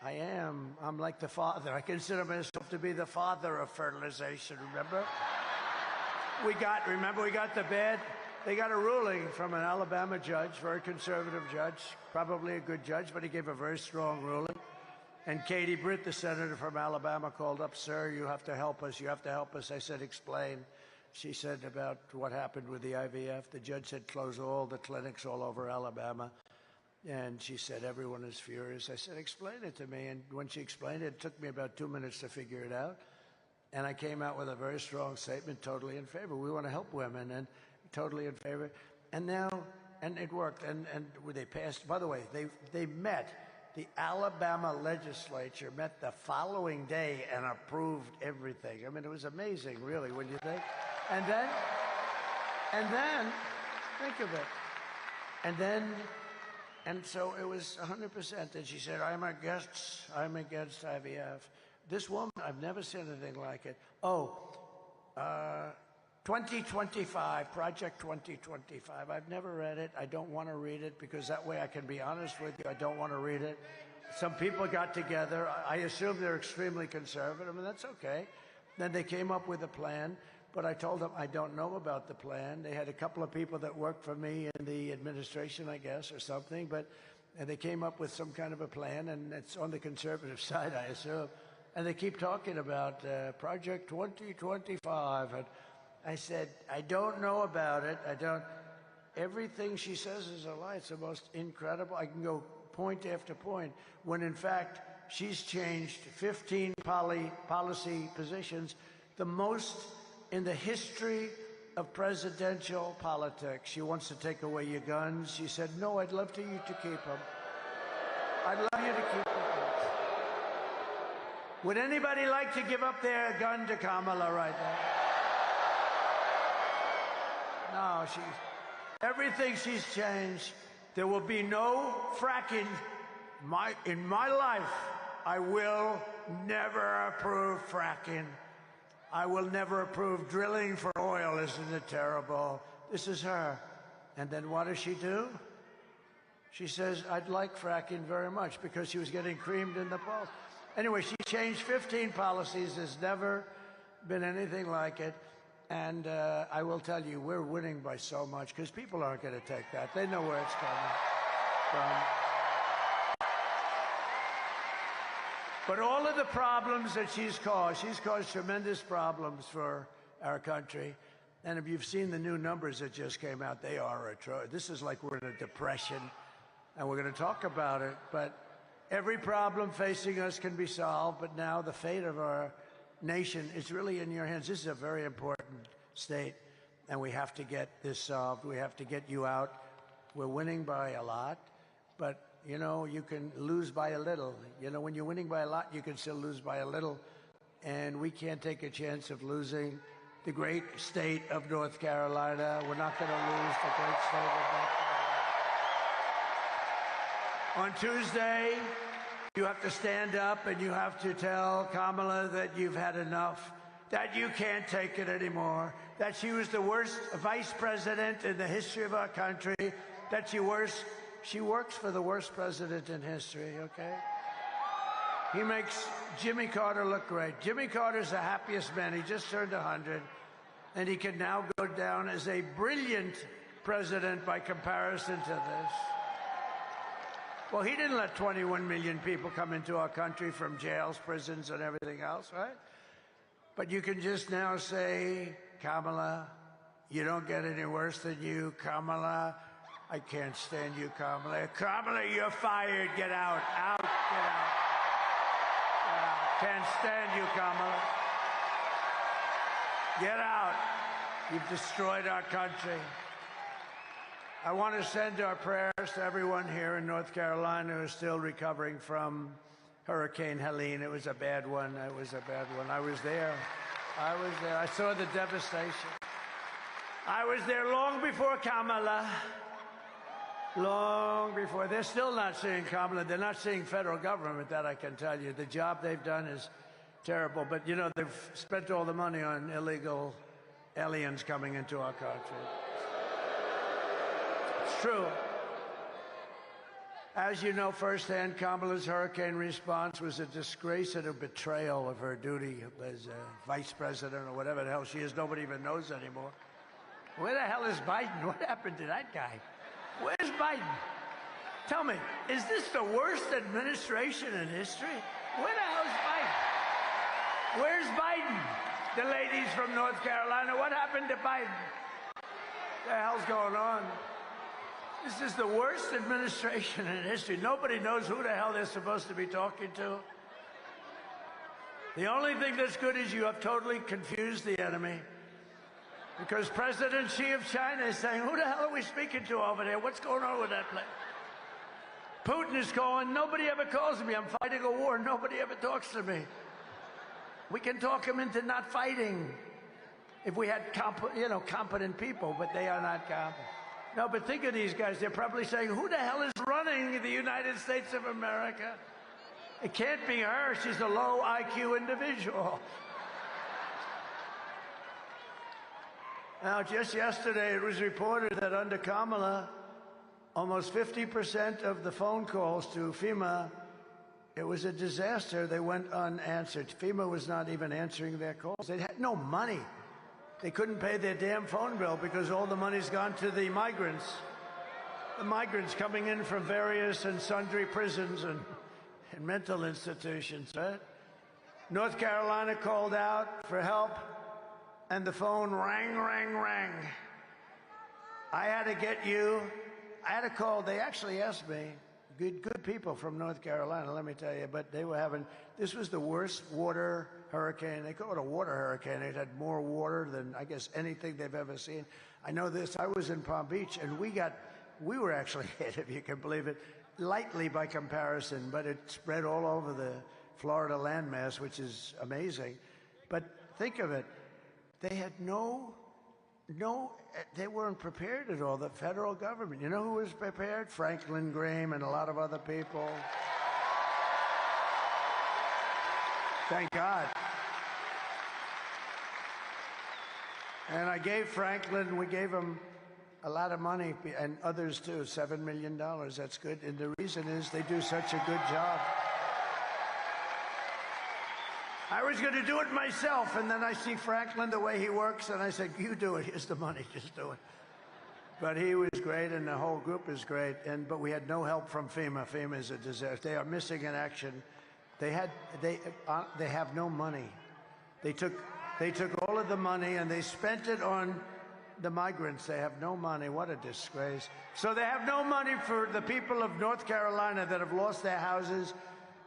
I am. I'm like the father. I consider myself to be the father of fertilization, remember? We got they got a ruling from an Alabama judge, very conservative judge, probably a good judge, but he gave a very strong ruling. And Katie Britt, the senator from Alabama, called up, sir, you have to help us. You have to help us. I said, explain. She said about what happened with the IVF. The judge said close all the clinics all over Alabama. And she said, everyone is furious. I said, explain it to me. And when she explained it, it took me about 2 minutes to figure it out. And I came out with a very strong statement, totally in favor. We want to help women, and totally in favor. And now, and it worked. And they passed, by the way, they met, the Alabama legislature met the following day and approved everything. I mean, it was amazing, really, when you think. And then, think of it. And so it was 100%. And she said, I'm against IVF. This woman, I've never seen anything like it. 2025, Project 2025. I've never read it. I don't want to read it because that way I can be honest with you. I don't want to read it. Some people got together. I assume they're extremely conservative, and that's okay. Then they came up with a plan. But I told them I don't know about the plan. They had a couple of people that worked for me in the administration, I guess, or something. And they came up with some kind of a plan, and it's on the conservative side, I assume. And they keep talking about Project 2025. And I said, I don't know about it. Everything she says is a lie. It's the most incredible. I can go point after point, when in fact she's changed 15 policy positions, the most in the history of presidential politics. She wants to take away your guns. She said, no, I'd love you to keep them. I'd love you to keep them. Would anybody like to give up their gun to Kamala right now? No, everything she's changed. There will be no fracking. In my life, I will never approve fracking. I will never approve drilling for oil. Isn't it terrible? This is her. And then what does she do? She says, I'd like fracking very much, because she was getting creamed in the polls. Anyway, she changed 15 policies. There's never been anything like it. And I will tell you, we're winning by so much because people aren't going to take that. They know where it's coming from. But all of the problems that she's caused tremendous problems for our country. And if you've seen the new numbers that just came out, they are atrocious. This is like we're in a depression, and we're going to talk about it. But every problem facing us can be solved, but now the fate of our nation is really in your hands. This is a very important state, and we have to get this solved. We have to get you out. We're winning by a lot, but, you know, you can lose by a little. You know, when you're winning by a lot, you can still lose by a little, and we can't take a chance of losing the great state of North Carolina. We're not going to lose the great state of North Carolina. On Tuesday, you have to stand up and you have to tell Kamala that you've had enough, that you can't take it anymore, that she was the worst vice president in the history of our country, that she works for the worst president in history, okay? He makes Jimmy Carter look great. Jimmy Carter's the happiest man. He just turned 100, and he can now go down as a brilliant president by comparison to this. Well, he didn't let 21 million people come into our country from jails, prisons, and everything else, right? But you can just now say, Kamala, you don't get any worse than you. Kamala, I can't stand you, Kamala. Kamala, you're fired. Get out. Out. Get out. Can't stand you, Kamala. Get out. You've destroyed our country. I want to send our prayers to everyone here in North Carolina who is still recovering from Hurricane Helene. It was a bad one. It was a bad one. I was there. I was there. I saw the devastation. I was there long before Kamala. Long before. They're still not seeing Kamala. They're not seeing federal government, that I can tell you. The job they've done is terrible. But, you know, they've spent all the money on illegal aliens coming into our country. It's true. As you know firsthand, Kamala's hurricane response was a disgrace and a betrayal of her duty as vice president or whatever the hell she is. Nobody even knows anymore. Where the hell is Biden? What happened to that guy? Where's Biden? Tell me, is this the worst administration in history? Where the hell's Biden? Where's Biden? The ladies from North Carolina, what happened to Biden? What the hell's going on? This is the worst administration in history. Nobody knows who the hell they're supposed to be talking to. The only thing that's good is you have totally confused the enemy. Because President Xi of China is saying, who the hell are we speaking to over there? What's going on with that place? Putin is going, nobody ever calls me. I'm fighting a war. Nobody ever talks to me. We can talk him into not fighting if we had competent people, but they are not competent. No, but think of these guys. They're probably saying, who the hell is running the United States of America? It can't be her. She's a low IQ individual. Now, just yesterday, it was reported that under Kamala, almost 50% of the phone calls to FEMA, it was a disaster. They went unanswered. FEMA was not even answering their calls. They had no money. They couldn't pay their damn phone bill because all the money's gone to the migrants. The migrants coming in from various and sundry prisons and mental institutions, right? North Carolina called out for help, and the phone rang, rang, rang. I had to get you. I had to call. They actually asked me, good people from North Carolina, let me tell you, but they were having, this was the worst water hurricane. They call it a water hurricane. It had more water than, I guess, anything they've ever seen. I know this. I was in Palm Beach, and we were actually hit, if you can believe it, lightly by comparison, but it spread all over the Florida landmass, which is amazing. But think of it. They had they weren't prepared at all, the federal government. You know who was prepared? Franklin Graham and a lot of other people. Thank God. And I gave Franklin, we gave him a lot of money, and others too, $7 million. That's good. And the reason is they do such a good job. I was going to do it myself, and then I see Franklin, the way he works, and I said, you do it. Here's the money. Just do it. But he was great, and the whole group is great. But we had no help from FEMA. FEMA is a disaster. They are missing in action. They have no money. They took all of the money, and they spent it on the migrants. They have no money. What a disgrace. So they have no money for the people of North Carolina that have lost their houses.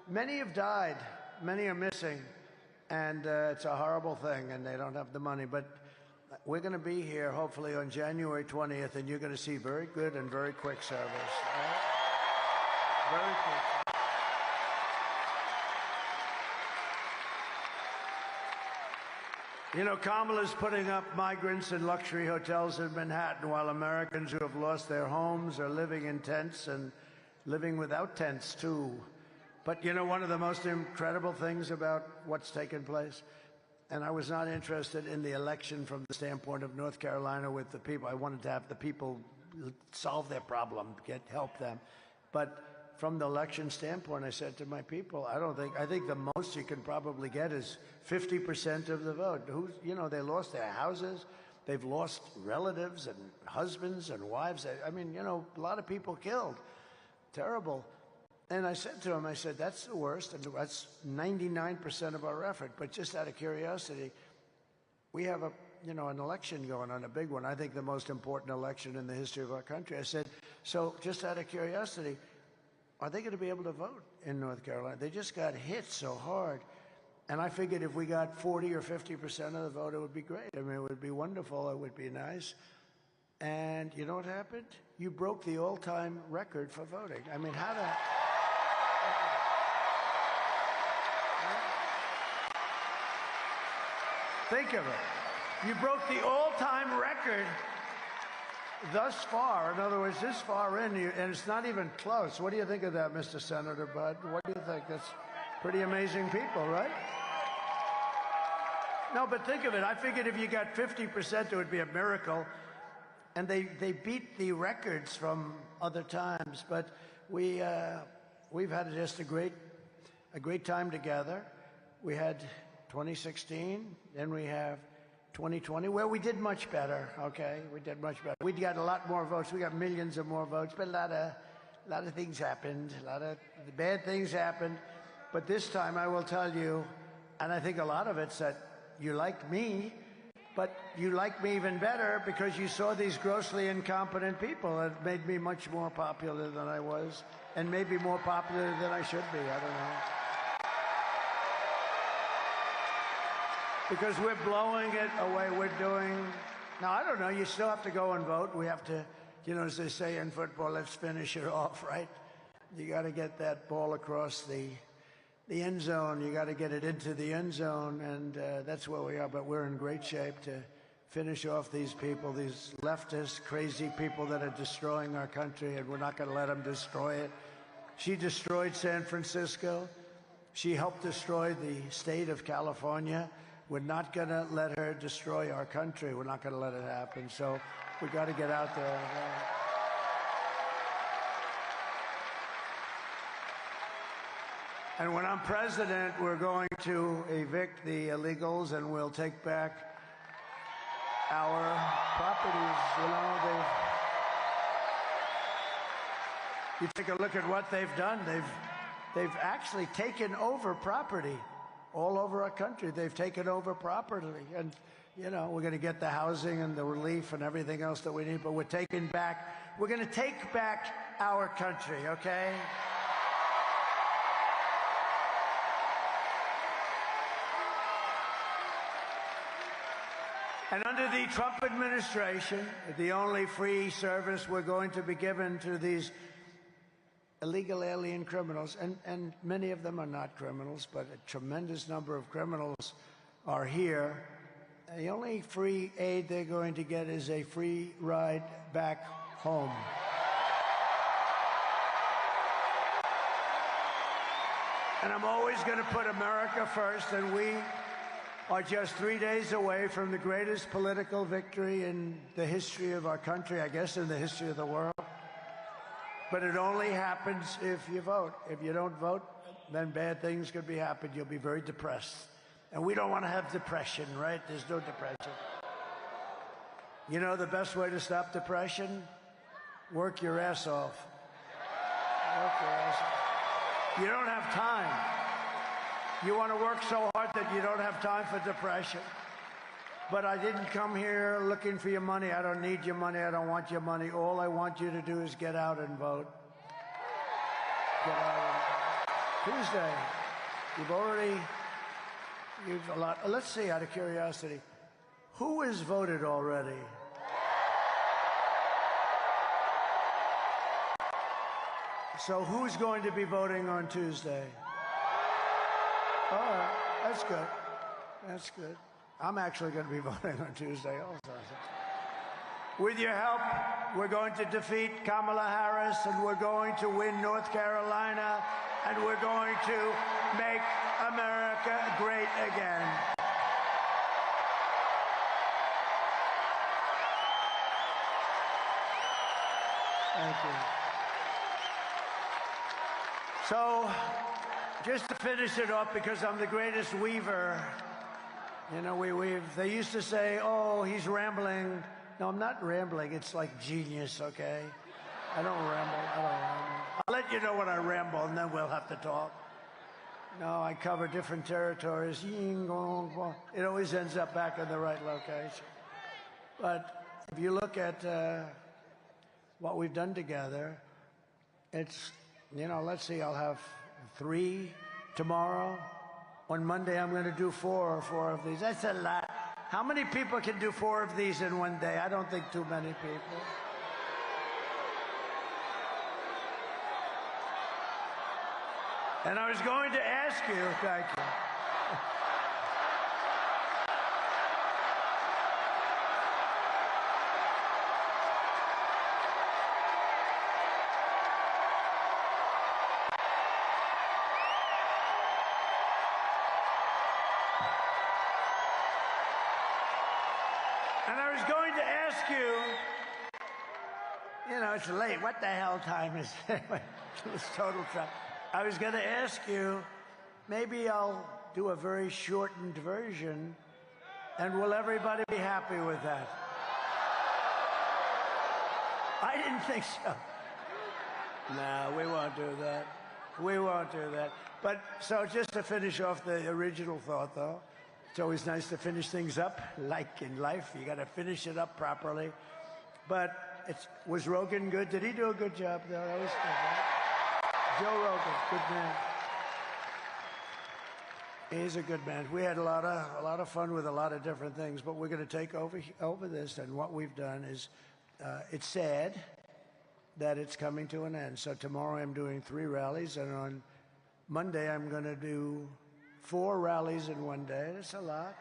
Many have died. Many are missing. And it's a horrible thing, and they don't have the money. But we're going to be here, hopefully, on January 20th, and you're going to see very good and very quick service. Right? Very quick. You know, Kamala's putting up migrants in luxury hotels in Manhattan, while Americans who have lost their homes are living in tents and living without tents, too. But, you know, one of the most incredible things about what's taken place, and I was not interested in the election from the standpoint of North Carolina with the people. I wanted to have the people solve their problem, help them. But from the election standpoint, I said to my people, I think the most you can probably get is 50% of the vote. You know, they lost their houses. They've lost relatives and husbands and wives. I mean, you know, a lot of people killed. Terrible. And I said to him, I said, that's the worst, and that's 99% of our effort. But just out of curiosity, we have an election going on, a big one. I think the most important election in the history of our country. I said, so just out of curiosity, are they going to be able to vote in North Carolina? They just got hit so hard. And I figured if we got 40 or 50% of the vote, it would be great. I mean, it would be wonderful. It would be nice. And you know what happened? You broke the all-time record for voting. I mean, how the... Think of it. You broke the all-time record thus far. In other words, this far in, and it's not even close. What do you think of that, Mr. Senator Budd? What do you think? That's pretty amazing people, right? No, but think of it. I figured if you got 50%, it would be a miracle. And they beat the records from other times. But we've had just a great time together. We had 2016, then we have 2020, where we did much better, okay? We did much better. We got a lot more votes. We got millions of more votes, but a lot of things happened. A lot of bad things happened. But this time, I will tell you, and I think a lot of it's that you like me, but you like me even better because you saw these grossly incompetent people. It made me much more popular than I was, and maybe more popular than I should be. I don't know. Because we're blowing it away. We're doing... Now, I don't know. You still have to go and vote. We have to, you know, as they say in football, let's finish it off, right? You got to get that ball across the end zone. You got to get it into the end zone, and that's where we are. But we're in great shape to finish off these people, these leftist, crazy people that are destroying our country, and we're not going to let them destroy it. She destroyed San Francisco. She helped destroy the state of California. We're not going to let her destroy our country. We're not going to let it happen. So we got to get out there. And when I'm president, we're going to evict the illegals, and we'll take back our properties. You know, you take a look at what they've done. They've actually taken over property. All over our country, they've taken over property. And, you know, we're going to get the housing and the relief and everything else that we need, but we're going to take back our country, okay? And under the Trump administration, the only free service we're going to be given to these illegal alien criminals, and many of them are not criminals, but a tremendous number of criminals are here. The only free aid they're going to get is a free ride back home. And I'm always going to put America first, and we are just 3 days away from the greatest political victory in the history of our country, I guess in the history of the world. But it only happens if you vote. If you don't vote, then bad things could be happening. You'll be very depressed. And we don't want to have depression, right? There's no depression. You know the best way to stop depression? Work your ass off. Work your ass off. You don't have time. You want to work so hard that you don't have time for depression. But I didn't come here looking for your money. I don't need your money. I don't want your money. All I want you to do is get out and vote. Get out and vote. Tuesday, you've a lot. Let's see, out of curiosity, who has voted already? So who's going to be voting on Tuesday? All right, that's good. That's good. I'm actually going to be voting on Tuesday also. With your help, we're going to defeat Kamala Harris, and we're going to win North Carolina, and we're going to make America great again. Thank you. So, just to finish it off, because I'm the greatest weaver, you know, we weave. They used to say, oh, he's rambling. No, I'm not rambling. It's like genius, okay? I don't ramble. I'll let you know when I ramble, and then we'll have to talk. No, I cover different territories. It always ends up back in the right location. But if you look at what we've done together, it's, you know, let's see, I'll have 3 tomorrow. On Monday, I'm going to do 4 of these. That's a lot. How many people can do 4 of these in one day? I don't think too many people. And I was going to ask you, thank you. It's late. What the hell time is it? It's total trouble. I was going to ask you, maybe I'll do a very shortened version, and will everybody be happy with that? I didn't think so. No, we won't do that. We won't do that. But, so just to finish off the original thought, though, it's always nice to finish things up, like in life. You got to finish it up properly. But was Rogan good? Did he do a good job, though? That was good, right? Joe Rogan, good man. He's a good man. We had a lot of fun with a lot of different things, but we're going to take over this, and what we've done is, it's sad that it's coming to an end. So tomorrow I'm doing 3 rallies, and on Monday I'm going to do 4 rallies in one day. That's a lot.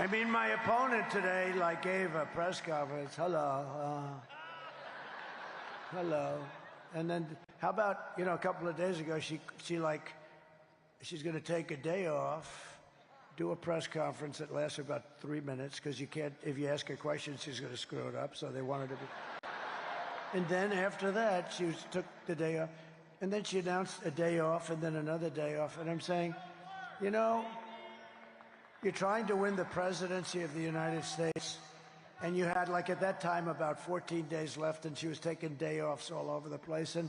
I mean, my opponent today, gave a press conference. Hello. And then, how about, a couple of days ago, she's going to take a day off, do a press conference that lasts about 3 minutes, because you can't, if you ask her questions, she's going to screw it up, so they wanted to be. And then after that, she took the day off, and then she announced a day off, and then another day off, and I'm saying, you're trying to win the presidency of the United States, and you had, at that time, about 14 days left, and she was taking day-offs all over the place. And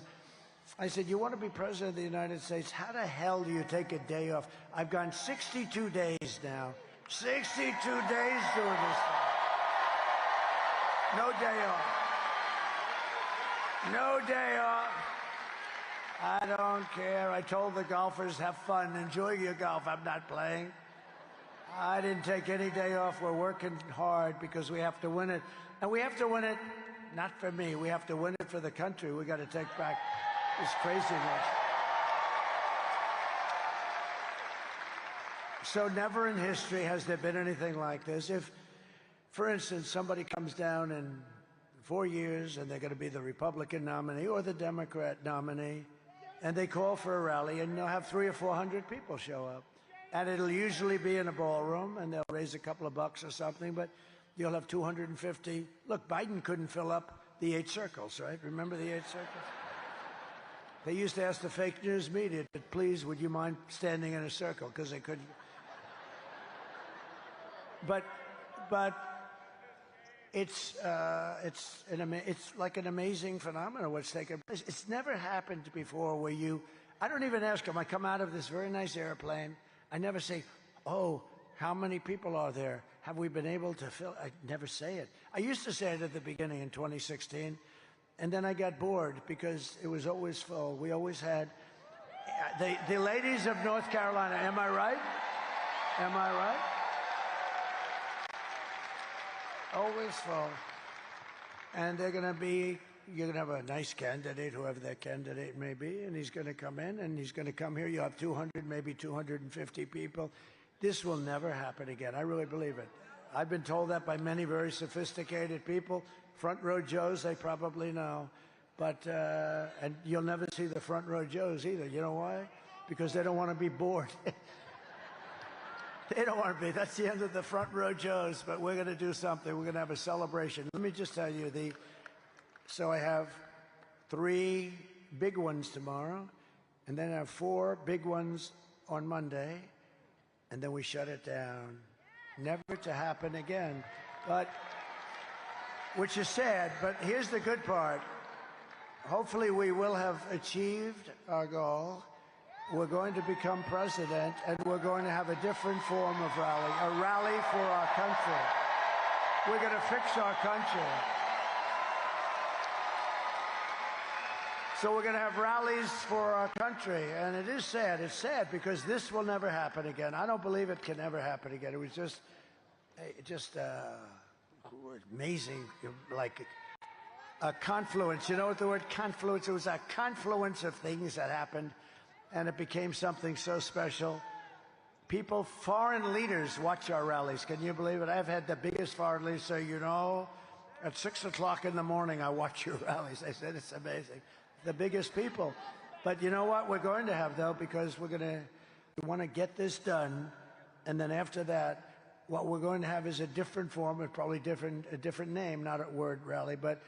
I said, you want to be president of the United States? How the hell do you take a day off? I've gone 62 days now. 62 days doing this thing. No day off. No day off. I don't care. I told the golfers, have fun. Enjoy your golf. I'm not playing. I didn't take any day off. We're working hard because we have to win it. And we have to win it, not for me. We have to win it for the country. We got to take back this craziness. So never in history has there been anything like this. If, for instance, somebody comes down in 4 years and they're going to be the Republican nominee or the Democrat nominee, and they call for a rally, and they'll have 300 or 400 people show up. And it'll usually be in a ballroom, and they'll raise a couple of bucks or something, but you'll have 250. Look, Biden couldn't fill up the 8 circles, right? Remember the 8 circles? They used to ask the fake news media, please, would you mind standing in a circle? Because they couldn't. But it's like an amazing phenomenon what's taken place. It's never happened before where I don't even ask them. I come out of this very nice airplane. I never say, oh, how many people are there? Have we been able to fill? I never say it. I used to say it at the beginning in 2016, and then I got bored because it was always full. We always had the ladies of North Carolina. Am I right? Am I right? Always full. And they're going to be, you're going to have a nice candidate, whoever that candidate may be, and he's going to come in, and he's going to come here. You have 200, maybe 250 people. This will never happen again. I really believe it. I've been told that by many very sophisticated people. Front row Joes, they probably know. But, and you'll never see the front row Joes either. You know why? Because they don't want to be bored. They don't want to be. That's the end of the front row Joes, but we're going to do something. We're going to have a celebration. Let me just tell you, so I have 3 big ones tomorrow, and then I have 4 big ones on Monday, and then we shut it down. Never to happen again. But, which is sad, but here's the good part. Hopefully we will have achieved our goal. We're going to become president, and we're going to have a different form of rally, a rally for our country. We're going to fix our country. So we're going to have rallies for our country, and it is sad. It's sad because this will never happen again. I don't believe it can ever happen again. It was just amazing, like a confluence. You know what the word confluence? It was a confluence of things that happened. And it became something so special. People, foreign leaders watch our rallies. Can you believe it? I've had the biggest foreign leaders say, you know, at 6 o'clock in the morning, I watch your rallies. I said, it's amazing. The biggest people. But you know what we're going to have, though, because we want to get this done. And then after that, what we're going to have is a different form, probably a different name, not a word rally, but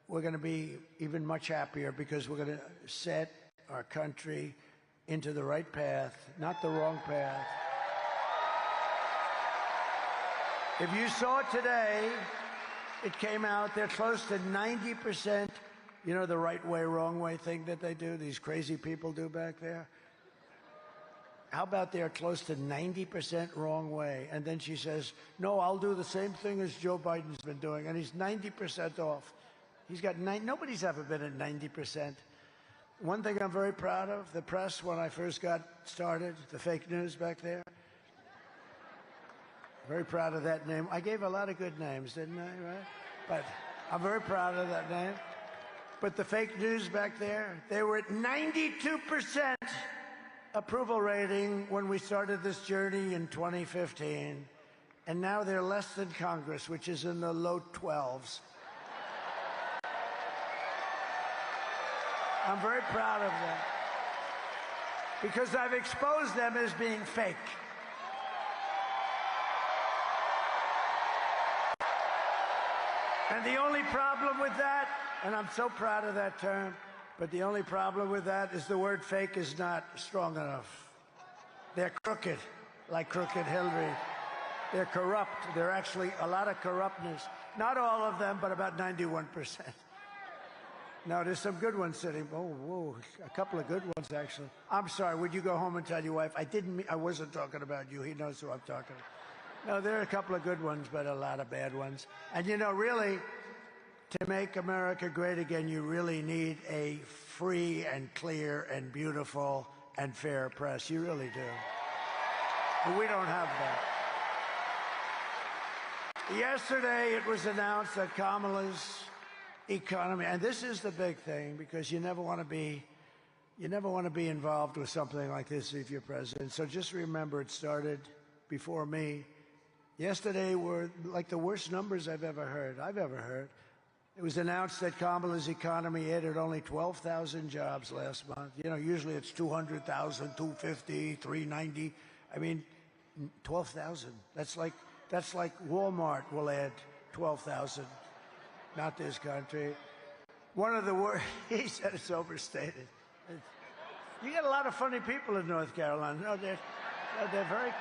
we're going to be even much happier because we're going to set our country into the right path, not the wrong path. If you saw it today, it came out, they're close to 90%, you know, the right way, wrong way thing that they do, these crazy people do back there? How about they're close to 90% wrong way? And then she says, no, I'll do the same thing as Joe Biden's been doing, and he's 90% off. He's got nobody's ever been at 90%. One thing I'm very proud of, the press, when I first got started, the fake news back there. Very proud of that name. I gave a lot of good names, didn't I, right? But I'm very proud of that name. But the fake news back there, they were at 92% approval rating when we started this journey in 2015. And now they're less than Congress, which is in the low 12s. I'm very proud of them because I've exposed them as being fake. And the only problem with that, and I'm so proud of that term, but the only problem with that is the word fake is not strong enough. They're crooked, like crooked Hillary. They're corrupt. They're actually a lot of corruptness. Not all of them, but about 91%. No, there's some good ones sitting. Oh, whoa, a couple of good ones, actually. I'm sorry, would you go home and tell your wife? I wasn't talking about you. He knows who I'm talking about. No, there are a couple of good ones, but a lot of bad ones. And you know, really, to make America great again, you really need a free and clear and beautiful and fair press. You really do. But we don't have that. Yesterday, it was announced that Kamala's economy, and this is the big thing because you never want to be involved with something like this if you're president. So just remember, it started before me. Yesterday were like the worst numbers I've ever heard. It was announced that Kamala's economy added only 12,000 jobs last month. You know, usually it's 200,000, 250, 390. I mean, 12,000. That's like Walmart will add 12,000. Not this country. One of the worst, he said it's overstated. You get a lot of funny people in North Carolina. No, they're very.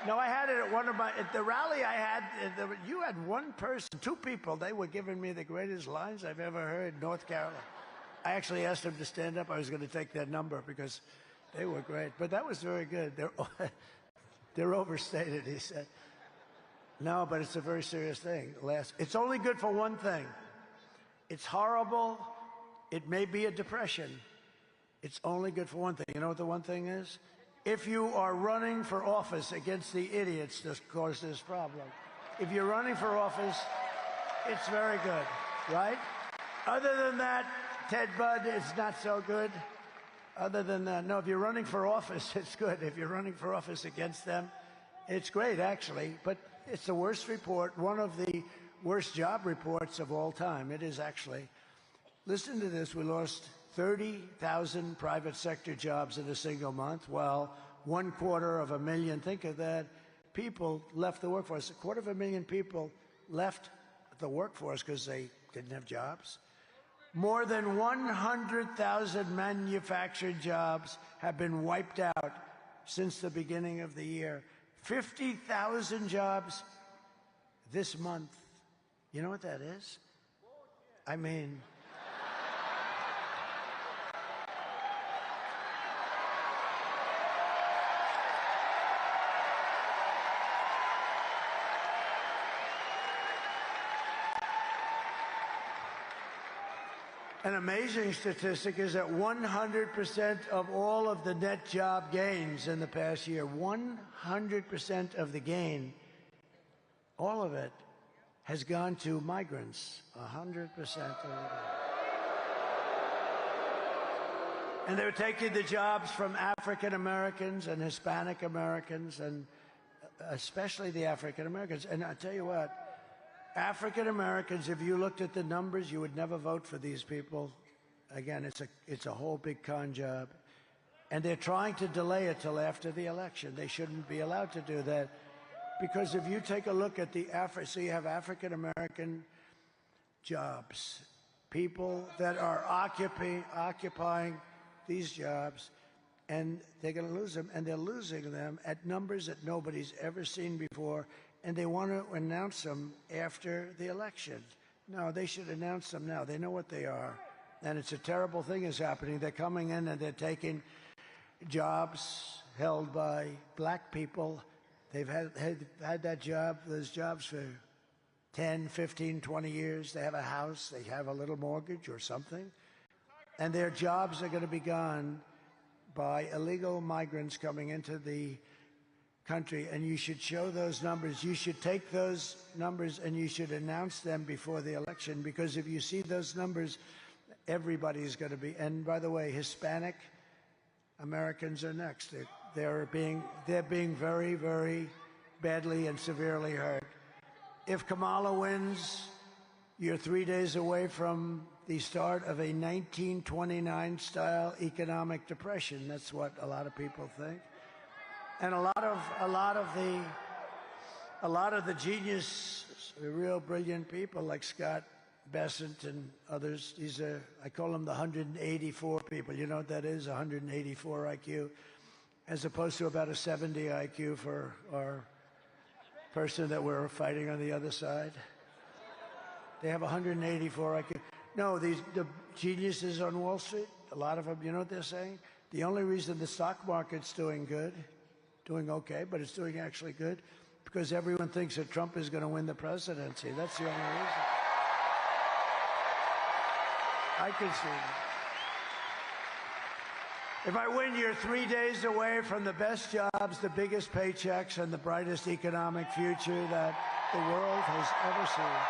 No, I had it at one of my at the rally I had. You had one person, two people. They were giving me the greatest lines I've ever heard in North Carolina. I actually asked them to stand up. I was going to take their number because they were great. But that was very good. They're overstated, he said. No, but it's a very serious thing. It's only good for one thing. It's horrible. It may be a depression. It's only good for one thing. You know what the one thing is? If you are running for office against the idiots that cause this problem. If you're running for office, it's very good, right? Other than that, Ted Budd, it's not so good. Other than that, no, if you're running for office, it's good. If you're running for office against them, it's great, actually. But it's the worst report, one of the worst job reports of all time. It is actually. Listen to this. We lost 30,000 private sector jobs in a single month, while 250,000, think of that, people left the workforce. 250,000 people left the workforce because they didn't have jobs. More than 100,000 manufactured jobs have been wiped out since the beginning of the year. 50,000 jobs this month. You know what that is? I mean, an amazing statistic is that 100% of all of the net job gains in the past year, 100% of the gain, all of it, has gone to migrants. 100% of it. And they're taking the jobs from African Americans and Hispanic Americans, and especially the African Americans. And I tell you what, African Americans, if you looked at the numbers, you would never vote for these people. Again, it's a whole big con job. And they're trying to delay it till after the election. They shouldn't be allowed to do that. Because if you take a look at so you have African American jobs, people that are occupying these jobs, and they're going to lose them, and they're losing them at numbers that nobody's ever seen before. And they want to announce them after the election. No, they should announce them now. They know what they are. And it's a terrible thing is happening. They're coming in and they're taking jobs held by black people. They've had those jobs for 10, 15, 20 years. They have a house. They have a little mortgage or something. And their jobs are going to be gone by illegal migrants coming into the country, and you should show those numbers. You should take those numbers and you should announce them before the election, because if you see those numbers, everybody's going to be. And by the way, Hispanic Americans are next. They're being very, very badly and severely hurt. If Kamala wins, you're 3 days away from the start of a 1929-style economic depression. That's what a lot of people think. And a lot of the genius, the real brilliant people like Scott Bessent and others, I call them the 184 people. You know what that is? 184 IQ, as opposed to about a 70 IQ for our person that we're fighting on the other side. They have 184 IQ. No, the geniuses on Wall Street, a lot of them, you know what they're saying? The only reason the stock market's doing okay, but it's doing actually good, because everyone thinks that Trump is going to win the presidency. That's the only reason. I can see that. If I win, you're 3 days away from the best jobs, the biggest paychecks, and the brightest economic future that the world has ever seen.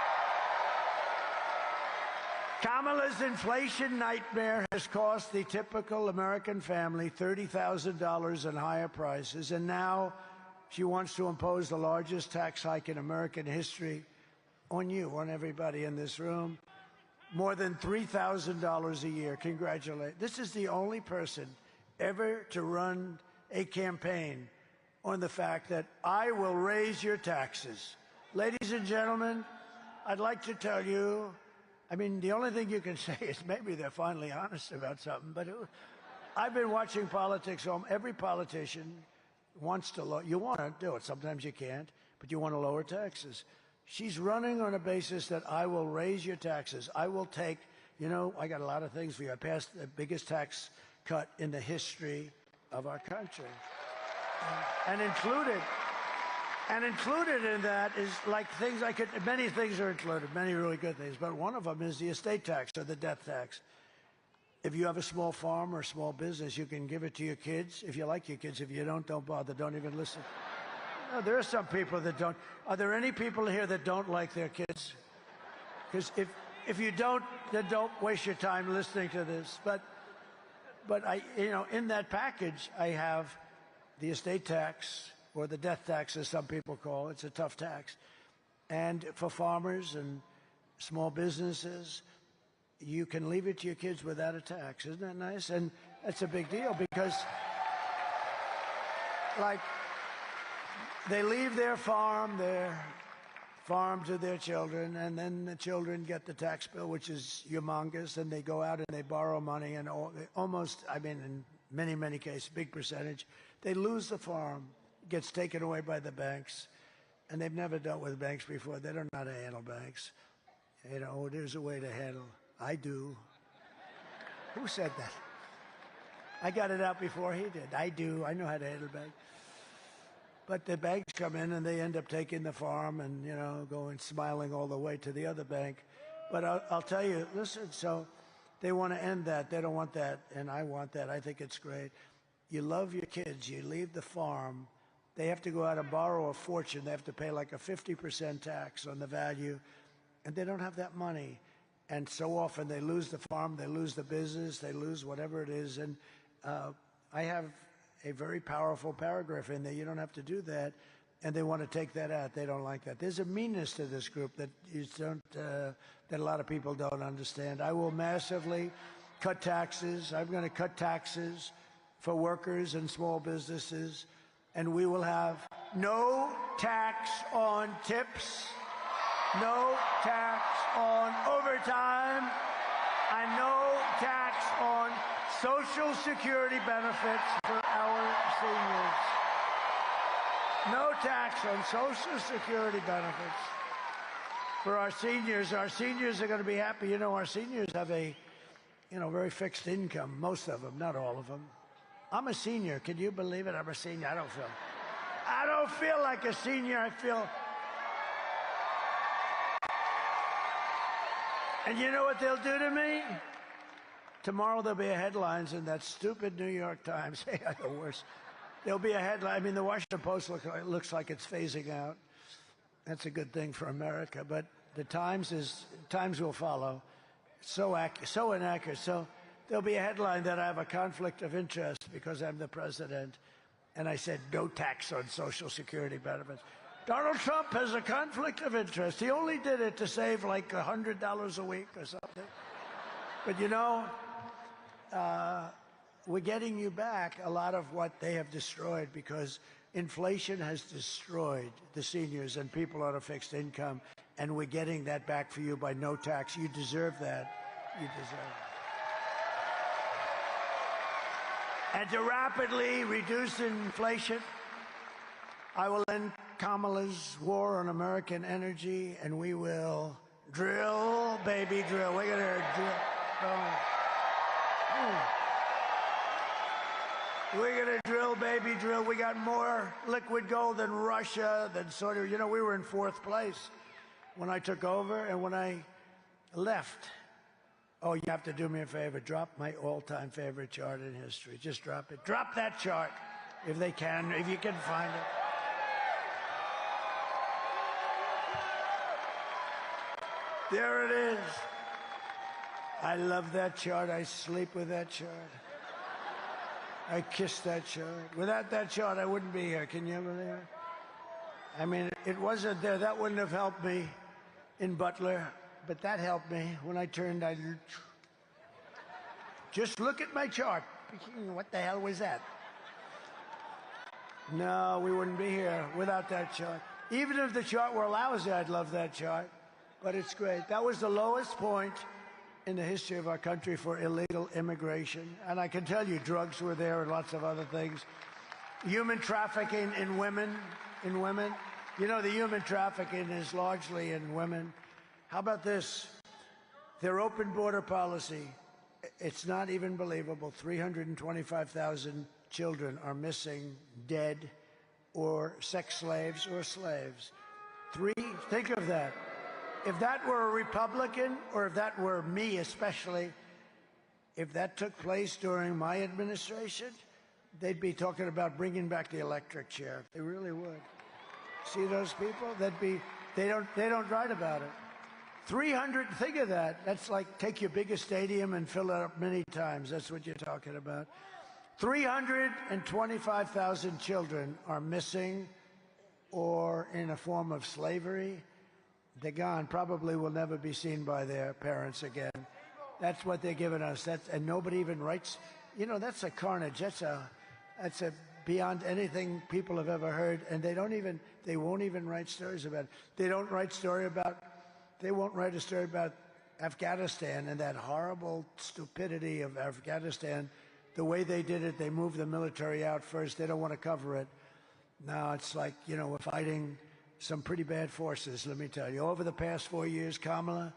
Kamala's inflation nightmare has cost the typical American family $30,000 in higher prices, and now she wants to impose the largest tax hike in American history on you, on everybody in this room. More than $3,000 a year. Congratulate. This is the only person ever to run a campaign on the fact that I will raise your taxes. Ladies and gentlemen, I'd like to tell you, I mean, the only thing you can say is maybe they're finally honest about something, but I've been watching politics. Every politician wants to lower. You want to do it. Sometimes you can't, but you want to lower taxes. She's running on a basis that I will raise your taxes. I will take, I got a lot of things for you. I passed the biggest tax cut in the history of our country. And included in that is like things many things are included, many really good things, but one of them is the estate tax or the death tax. If you have a small farm or a small business, you can give it to your kids. If you like your kids, if you don't bother, don't even listen. No, there are some people that don't. Are there any people here that don't like their kids? Because if you don't, then don't waste your time listening to this. But I, in that package, I have the estate tax, or the death tax, as some people call it. It's a tough tax. And for farmers and small businesses, you can leave it to your kids without a tax. Isn't that nice? And that's a big deal because, like, they leave their farm to their children, and then the children get the tax bill, which is humongous, and they go out and they borrow money, and in many, many cases, big percentage, they lose the farm. It gets taken away by the banks, and they've never dealt with banks before. They don't know how to handle banks. There's a way to handle. I do. Who said that? I got it out before he did. I do. I know how to handle banks. But the banks come in and they end up taking the farm and, going smiling all the way to the other bank. But I'll tell you, listen, so they want to end that. They don't want that, and I want that. I think it's great. You love your kids. You leave the farm. They have to go out and borrow a fortune. They have to pay like a 50% tax on the value, and they don't have that money. And so often they lose the farm, they lose the business, they lose whatever it is. And I have a very powerful paragraph in there. You don't have to do that. And they want to take that out. They don't like that. There's a meanness to this group that that a lot of people don't understand. I will massively cut taxes. I'm going to cut taxes for workers and small businesses. And we will have no tax on tips, no tax on overtime, and no tax on Social Security benefits for our seniors. No tax on Social Security benefits for our seniors. Our seniors are going to be happy. Our seniors have a, very fixed income, most of them, not all of them. I'm a senior. Can you believe it? I'm a senior. I don't feel like a senior. I feel... And you know what they'll do to me? Tomorrow there'll be a headlines in that stupid New York Times. The worst. There'll be a headline. The Washington Post looks like it's phasing out. That's a good thing for America. But the Times will follow. So inaccurate. So there'll be a headline that I have a conflict of interest because I'm the president. And I said, no tax on Social Security benefits. Donald Trump has a conflict of interest. He only did it to save like $100 a week or something. But we're getting you back a lot of what they have destroyed because inflation has destroyed the seniors and people on a fixed income. And we're getting that back for you by no tax. You deserve that. You deserve it. And to rapidly reduce inflation, I will end Kamala's war on American energy, and we will drill, baby, drill. We're going to drill. We're going to drill, baby, drill. We got more liquid gold than Russia, than Saudi. We were in 4th place when I took over, and when I left. Oh, you have to do me a favor. Drop my all-time favorite chart in history. Just drop it. Drop that chart if they can, if you can find it. There it is. I love that chart. I sleep with that chart. I kiss that chart. Without that chart, I wouldn't be here. Can you believe it? It wasn't there. That wouldn't have helped me in Butler, but that helped me when I turned. Just look at my chart. What the hell was that? No, we wouldn't be here without that chart. Even if the chart were lousy, I'd love that chart. But it's great. That was the lowest point in the history of our country for illegal immigration. And I can tell you drugs were there and lots of other things. Human trafficking in women. You know, the human trafficking is largely in women. How about this? Their open border policy, it's not even believable. 325,000 children are missing, dead, or sex slaves or slaves. Think of that. If that were a Republican, or if that were me especially, if that took place during my administration, they'd be talking about bringing back the electric chair. They really would. See those people? They don't write about it. 300, think of that. That's like take your biggest stadium and fill it up many times. That's what you're talking about. 325,000 children are missing or in a form of slavery. They're gone, probably will never be seen by their parents again. That's what they're giving us. And nobody even writes. You know, that's a carnage. That's a beyond anything people have ever heard. And they won't even write stories about it. They won't write a story about Afghanistan and that horrible stupidity of Afghanistan. The way they did it, they moved the military out first. They don't want to cover it. Now it's like, you know, we're fighting some pretty bad forces, let me tell you. Over the past 4 years, Kamala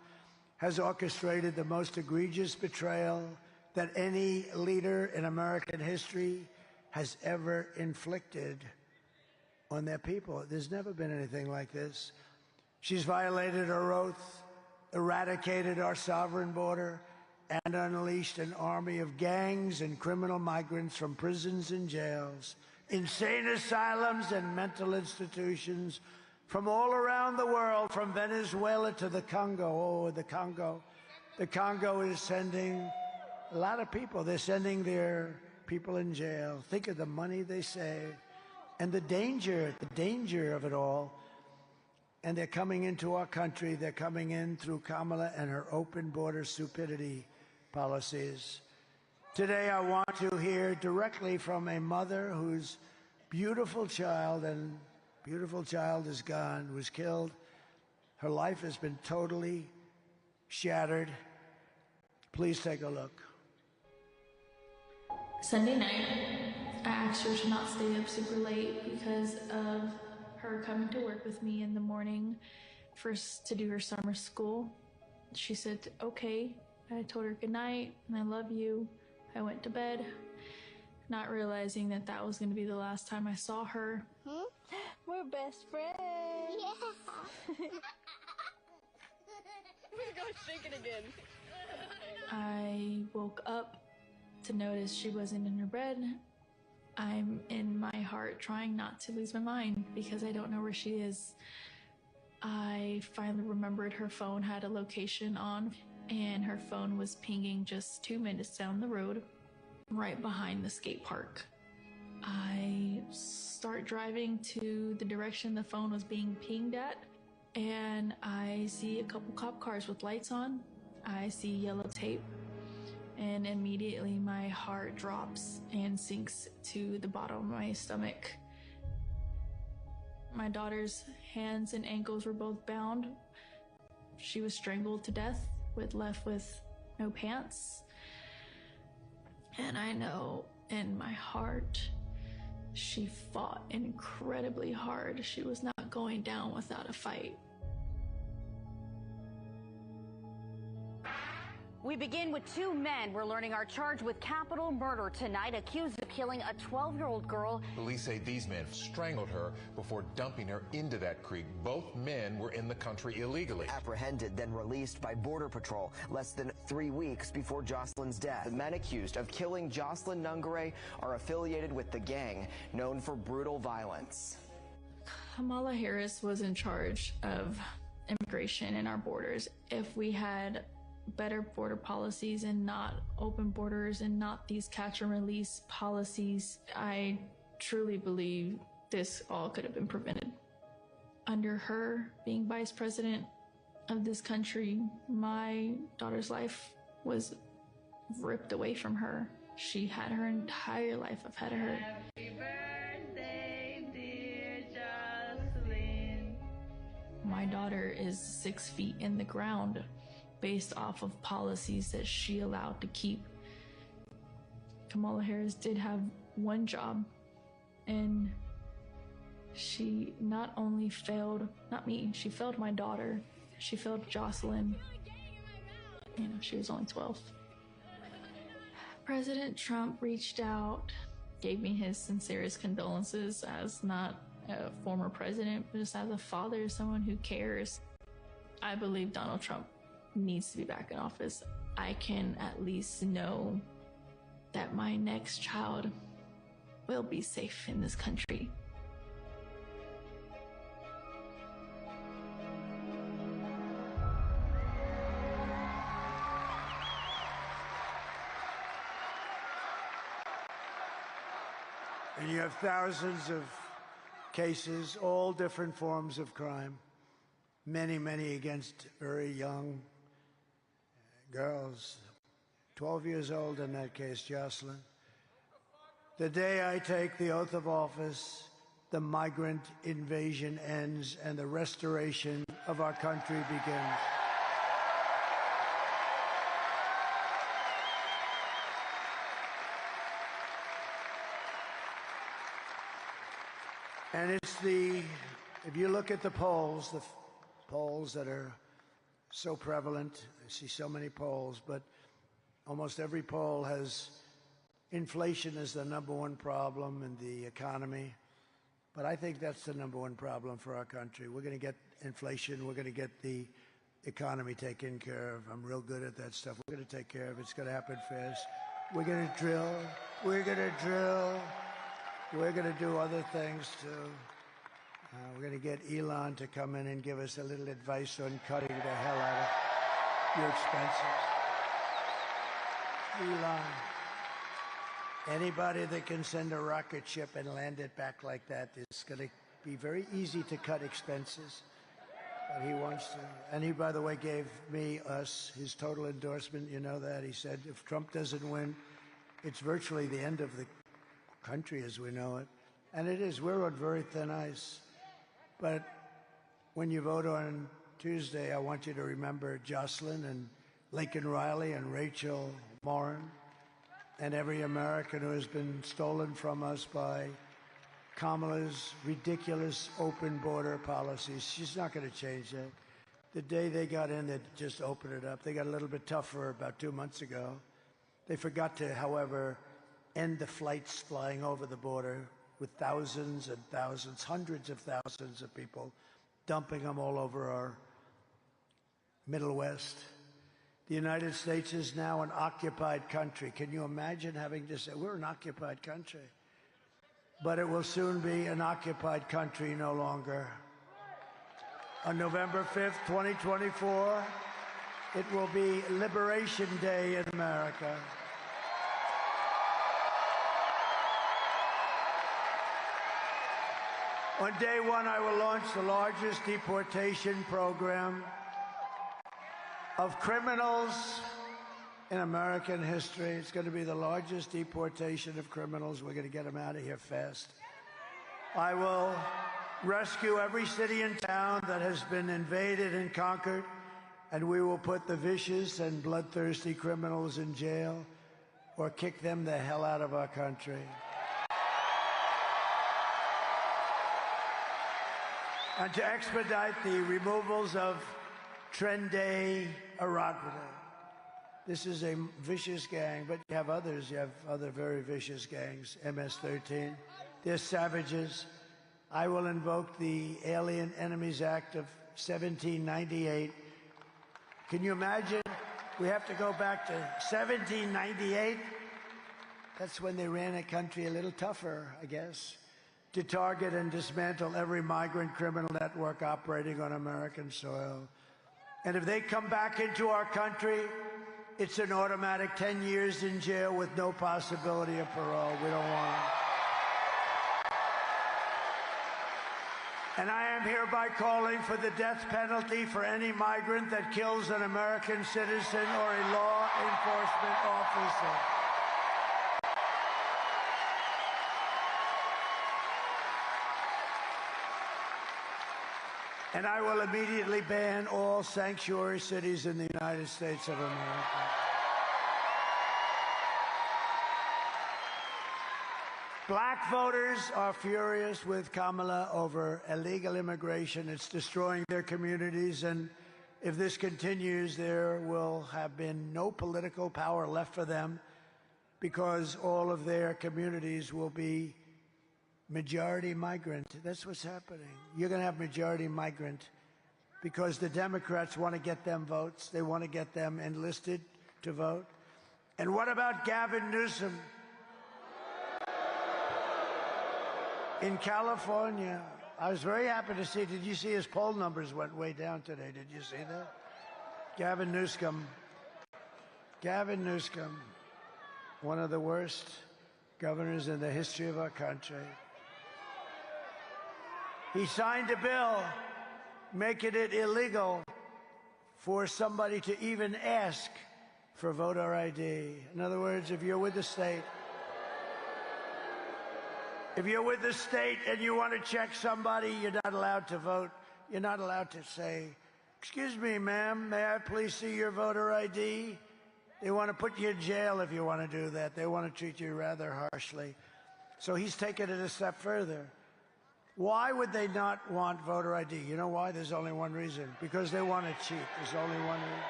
has orchestrated the most egregious betrayal that any leader in American history has ever inflicted on their people. There's never been anything like this. She's violated her oath, eradicated our sovereign border, and unleashed an army of gangs and criminal migrants from prisons and jails, insane asylums and mental institutions from all around the world, from Venezuela to the Congo. Oh, the Congo. The Congo is sending a lot of people. They're sending their people in jail. Think of the money they save and the danger of it all. And they're coming into our country. They're coming in through Kamala and her open border stupidity policies. Today, I want to hear directly from a mother whose beautiful child is gone, was killed. Her life has been totally shattered. Please take a look. Sunday night, I asked her to not stay up super late because of her coming to work with me in the morning first to do her summer school. She said, okay. I told her good night and I love you. I went to bed, not realizing that that was going to be the last time I saw her. We're best friends. Yeah. We're going to shake it again. I woke up to notice she wasn't in her bed. I'm in my heart trying not to lose my mind because I don't know where she is. I finally remembered her phone had a location on, and her phone was pinging just 2 minutes down the road, right behind the skate park. I start driving to the direction the phone was being pinged at, and I see a couple cop cars with lights on. I see yellow tape, and immediately my heart drops and sinks to the bottom of my stomach. My daughter's hands and ankles were both bound. She was strangled to death, left with no pants. And I know in my heart, she fought incredibly hard. She was not going down without a fight. We begin with two men we're learning are charged with capital murder tonight, accused of killing a 12-year-old girl. Police say these men strangled her before dumping her into that creek. Both men were in the country illegally. Apprehended, then released by Border Patrol less than 3 weeks before Jocelyn's death. The men accused of killing Jocelyn Nungare are affiliated with the gang known for brutal violence. Kamala Harris was in charge of immigration in our borders. If we had better border policies and not open borders and not these catch and release policies, I truly believe this all could have been prevented. Under her being vice president of this country, my daughter's life was ripped away from her. She had her entire life ahead of her. Happy birthday, dear Jocelyn. My daughter is 6 feet in the ground. based off of policies that she allowed to keep. Kamala Harris did have one job, and she not only failed, not me, she failed my daughter, she failed Jocelyn. You know, she was only 12. President Trump reached out, gave me his sincerest condolences as not a former president, but just as a father, someone who cares. I believe Donald Trump needs to be back in office. I can at least know that my next child will be safe in this country. And you have thousands of cases, all different forms of crime, many against very young girls, 12 years old in that case, Jocelyn. The day I take the oath of office, the migrant invasion ends and the restoration of our country begins. And it's if you look at the polls that are so prevalent, I see so many polls, but almost every poll has inflation as the #1 problem in the economy. But I think that's the #1 problem for our country. We're going to get inflation. We're going to get the economy taken care of. I'm real good at that stuff. We're going to take care of it. It's going to happen fast. We're going to drill. We're going to drill. We're going to do other things, too. We're going to get Elon to come in and give us a little advice on cutting the hell out of your expenses. Elon, anybody that can send a rocket ship and land it back like that, it's going to be very easy to cut expenses. But he wants to. And he, by the way, gave us his total endorsement. You know that. He said if Trump doesn't win, it's virtually the end of the country as we know it. And it is. We're on very thin ice. But when you vote on Tuesday, I want you to remember Jocelyn and Lincoln Riley and Rachel Morin and every American who has been stolen from us by Kamala's ridiculous open border policies. She's not going to change that. The day they got in, they just opened it up. They got a little bit tougher about 2 months ago. They forgot to, however, end the flights flying over the border with thousands and thousands, hundreds of thousands of people, dumping them all over our Middle West. The United States is now an occupied country. Can you imagine having to say, we're an occupied country? But it will soon be an occupied country no longer. On November 5th, 2024, it will be Liberation Day in America. On day one, I will launch the largest deportation program of criminals in American history. It's going to be the largest deportation of criminals. We're going to get them out of here fast. I will rescue every city and town that has been invaded and conquered, and we will put the vicious and bloodthirsty criminals in jail or kick them the hell out of our country. And to expedite the removals of Trenday Aragua. This is a vicious gang, but you have others. You have other very vicious gangs, MS-13. They're savages. I will invoke the Alien Enemies Act of 1798. Can you imagine? We have to go back to 1798. That's when they ran a country a little tougher, I guess, to target and dismantle every migrant criminal network operating on American soil. And if they come back into our country, it's an automatic 10 years in jail with no possibility of parole. We don't want them. And I am hereby calling for the death penalty for any migrant that kills an American citizen or a law enforcement officer. And I will immediately ban all sanctuary cities in the United States of America. Black voters are furious with Kamala over illegal immigration. It's destroying their communities, and if this continues, there will have been no political power left for them because all of their communities will be majority migrant. That's what's happening. You're going to have majority migrant because the Democrats want to get them votes. They want to get them enlisted to vote. And what about Gavin Newsom? In California, I was very happy to see, did you see his poll numbers went way down today? Did you see that? Gavin Newsom, one of the worst governors in the history of our country. He signed a bill making it illegal for somebody to even ask for voter ID. In other words, if you're with the state, and you want to check somebody, you're not allowed to vote. You're not allowed to say, "Excuse me, ma'am, may I please see your voter ID?" They want to put you in jail if you want to do that. They want to treat you rather harshly. So he's taken it a step further. Why would they not want voter ID? You know why? There's only one reason. Because they want to cheat. There's only one reason.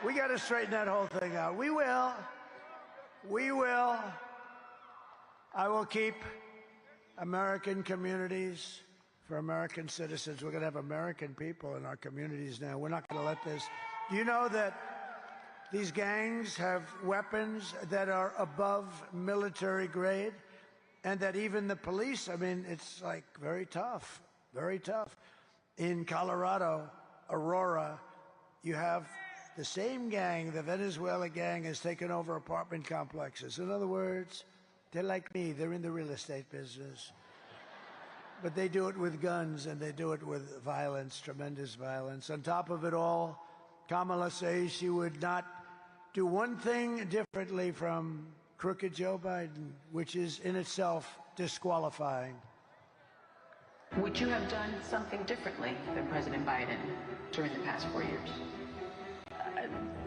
We got to straighten that whole thing out. We will. We will. I will keep American communities for American citizens. We're going to have American people in our communities now. We're not going to let this. Do you know that these gangs have weapons that are above military grade? And that even the police, I mean, it's like very tough, very tough. In Colorado, Aurora, you have the same gang, the Venezuela gang, has taken over apartment complexes. In other words, they're like me. They're in the real estate business. But they do it with guns, and they do it with violence, tremendous violence. On top of it all, Kamala says she would not do one thing differently from crooked Joe Biden, which is in itself disqualifying. Would you have done something differently than President Biden during the past 4 years?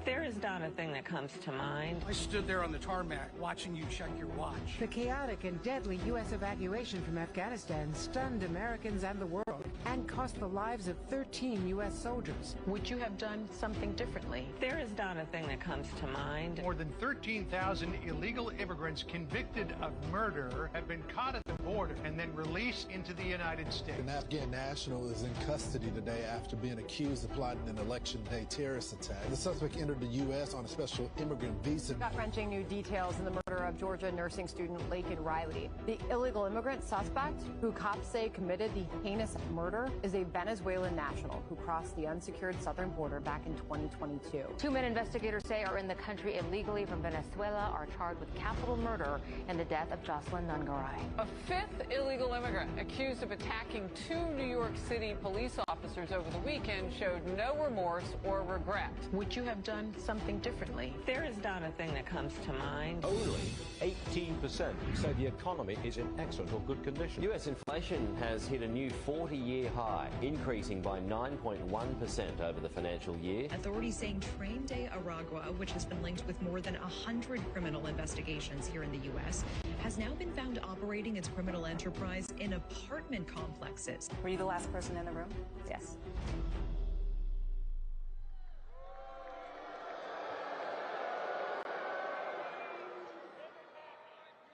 There is not a thing that comes to mind. I stood there on the tarmac watching you check your watch. The chaotic and deadly U.S. evacuation from Afghanistan stunned Americans and the world and cost the lives of 13 U.S. soldiers. Would you have done something differently? There is not a thing that comes to mind. More than 13,000 illegal immigrants convicted of murder have been caught at the border and then released into the United States. An Afghan national is in custody today after being accused of plotting an election day terrorist attack. The suspect entered the U.S. on a special immigrant visa. Gut-wrenching new details in the murder of Georgia nursing student Laken Riley. The illegal immigrant suspect, who cops say committed the heinous murder, is a Venezuelan national who crossed the unsecured southern border back in 2022. 2 men investigators say are in the country illegally from Venezuela are charged with capital murder in the death of Jocelyn Nungaray. A 5th illegal immigrant accused of attacking 2 New York City police officers over the weekend showed no remorse or regret. Would you have done something differently? There is not a thing that comes to mind. Only 18% say the economy is in excellent or good condition. US inflation has hit a new 40-year high, increasing by 9.1% over the financial year. Authorities saying Train de Aragua, which has been linked with more than 100 criminal investigations here in the U.S., has now been found operating its criminal enterprise in apartment complexes. Were you the last person in the room? Yes.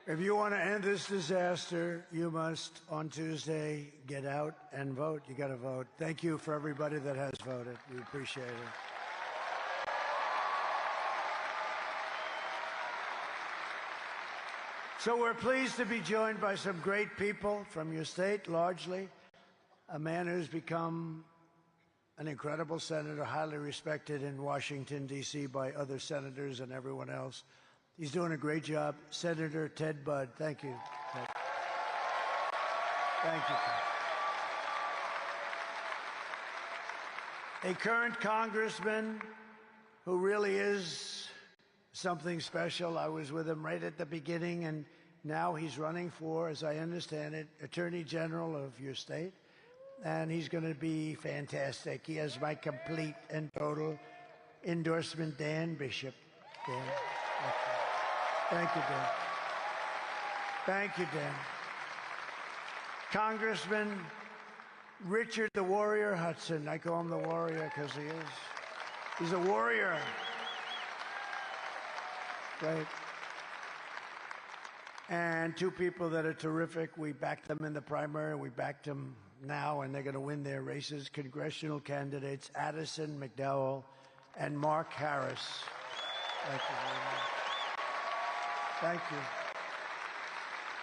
If you want to end this disaster, you must, on Tuesday, get out and vote. You got to vote. Thank you for everybody that has voted. We appreciate it. So we're pleased to be joined by some great people from your state, largely. A man who's become an incredible senator, highly respected in Washington, D.C. by other senators and everyone else. He's doing a great job. Senator Ted Budd. Thank you. Thank you. A current congressman who really is something special. I was with him right at the beginning, and now he's running for, as I understand it, Attorney General of your state. and he's going to be fantastic. He has my complete and total endorsement, Dan Bishop. Dan. Thank you, Dan. Thank you, Dan. Congressman Richard the Warrior Hudson. I call him the Warrior because he is. He's a warrior. Right. And two people that are terrific. We backed them in the primary. We backed them now, and they're going to win their races. Congressional candidates Addison McDowell and Mark Harris. Thank you very much. Thank you.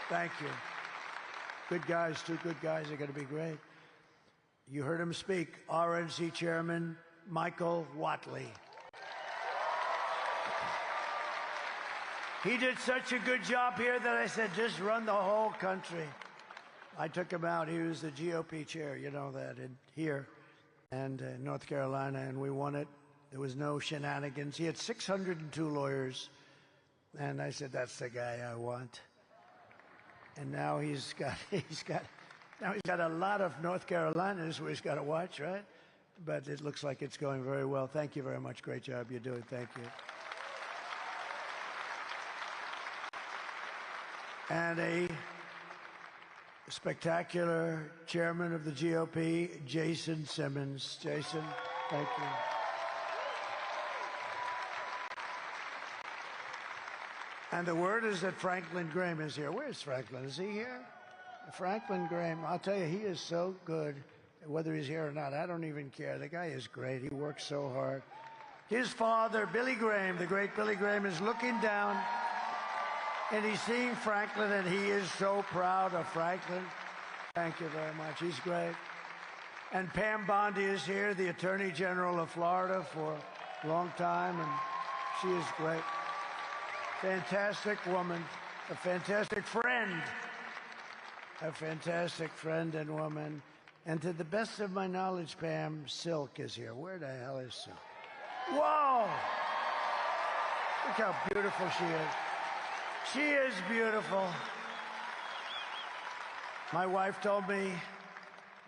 Thank you. Good guys, two good guys are going to be great. You heard him speak. RNC Chairman Michael Whatley. He did such a good job here that I said, just run the whole country. I took him out. He was the GOP chair, you know that, here and North Carolina, and we won it. There was no shenanigans. He had 602 lawyers, and I said, that's the guy I want. And now he's got a lot of North Carolinas where he's got to watch, right? But it looks like it's going very well. Thank you very much. Great job you're doing. Thank you. And a spectacular chairman of the GOP, Jason Simmons. Jason, thank you. And the word is that Franklin Graham is here. Where's Franklin? Is he here? Franklin Graham, I'll tell you, he is so good, whether he's here or not. I don't even care. The guy is great. He works so hard. His father, Billy Graham, the great Billy Graham, is looking down, and he's seeing Franklin, and he is so proud of Franklin. Thank you very much. He's great. And Pam Bondi is here, the Attorney General of Florida for a long time, and she is great. Fantastic woman, a fantastic friend. A fantastic friend and woman. And to the best of my knowledge, Pam, Silk is here. Where the hell is Silk? Whoa! Look how beautiful she is. She is beautiful. My wife told me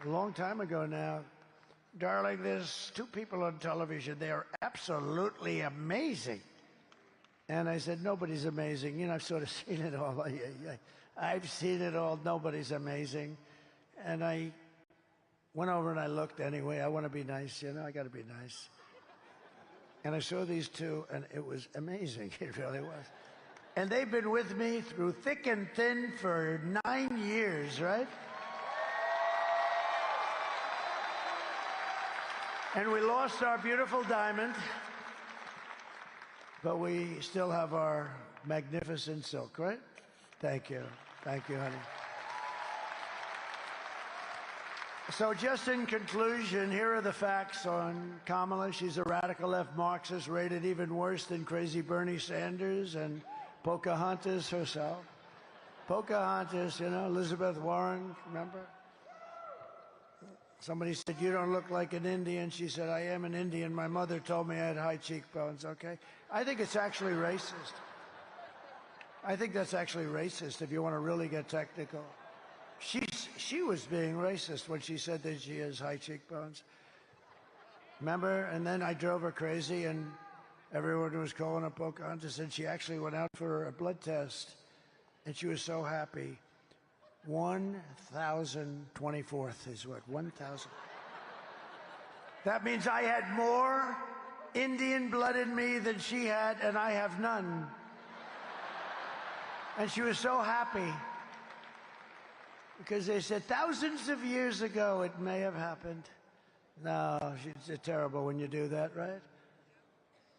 a long time ago now, darling, there's two people on television. They are absolutely amazing. And I said, nobody's amazing. You know, I've sort of seen it all. I've seen it all. Nobody's amazing. And I went over and I looked anyway. I want to be nice, you know. I got to be nice. And I saw these two, and it was amazing. It really was. And they've been with me through thick and thin for 9 years, right? And we lost our beautiful diamond, but we still have our magnificent Silk, right? Thank you. Thank you, honey. So just in conclusion, here are the facts on Kamala. She's a radical left Marxist, rated even worse than crazy Bernie Sanders and Pocahontas herself. Pocahontas, you know, Elizabeth Warren, remember? Somebody said, you don't look like an Indian. She said, I am an Indian. My mother told me I had high cheekbones, okay? I think it's actually racist. I think that's actually racist if you want to really get technical. She was being racist when she said that she has high cheekbones. Remember? And then I drove her crazy, and everyone was calling her Pocahontas, and she actually went out for a blood test, and she was so happy. 1,024th is what? 1,000. That means I had more Indian blood in me than she had, and I have none. And she was so happy because they said thousands of years ago it may have happened. No, it's terrible when you do that, right?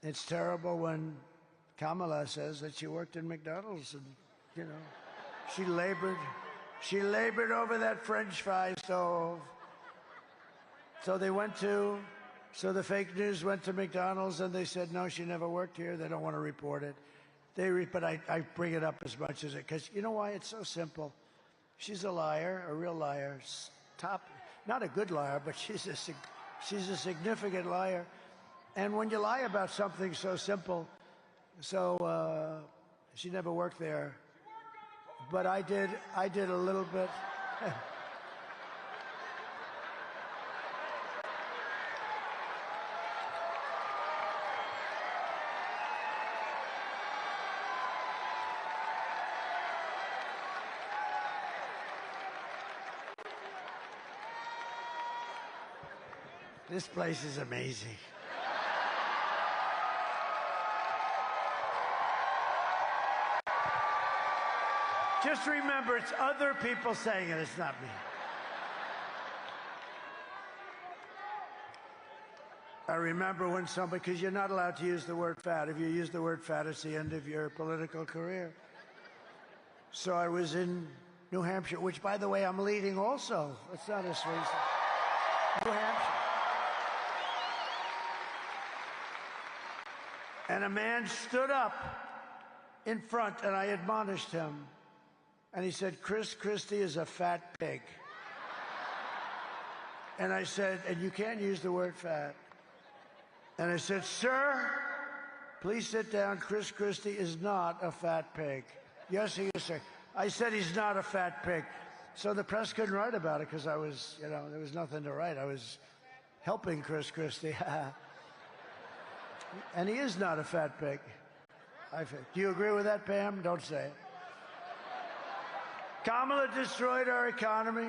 It's terrible when Kamala says that she worked in McDonald's and, you know, she labored over that French fry stove. So the fake news went to McDonald's and they said, no, she never worked here. They don't want to report it. But I bring it up as much as it, because you know why? It's so simple. She's a liar, a real liar. Not a good liar, but she's a significant liar. And when you lie about something so simple, she never worked there. But I did a little bit. This place is amazing. Just remember, it's other people saying it, it's not me. I remember when somebody, because you're not allowed to use the word fat. If you use the word fat, it's the end of your political career. So I was in New Hampshire, which, by the way, I'm leading also. It's not as recent. New Hampshire. And a man stood up in front, and I admonished him. And he said, Chris Christie is a fat pig. And I said, and you can't use the word fat. And I said, sir, please sit down. Chris Christie is not a fat pig. Yes, he is, sir. I said he's not a fat pig. So the press couldn't write about it because I was, you know, there was nothing to write. I was helping Chris Christie. And he is not a fat pig. Do you agree with that, Pam? Don't say it. Kamala destroyed our economy.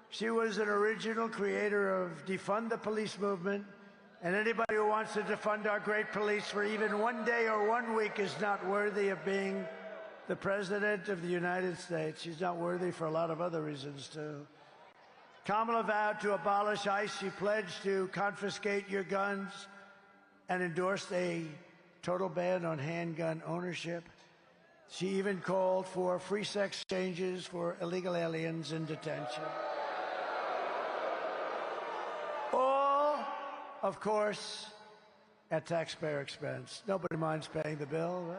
She was an original creator of defund the police movement. And anybody who wants to defund our great police for even one day or 1 week is not worthy of being the President of the United States. She's not worthy for a lot of other reasons, too. Kamala vowed to abolish ICE. She pledged to confiscate your guns and endorsed a total ban on handgun ownership. She even called for free sex changes for illegal aliens in detention. All, of course, at taxpayer expense. Nobody minds paying the bill, right?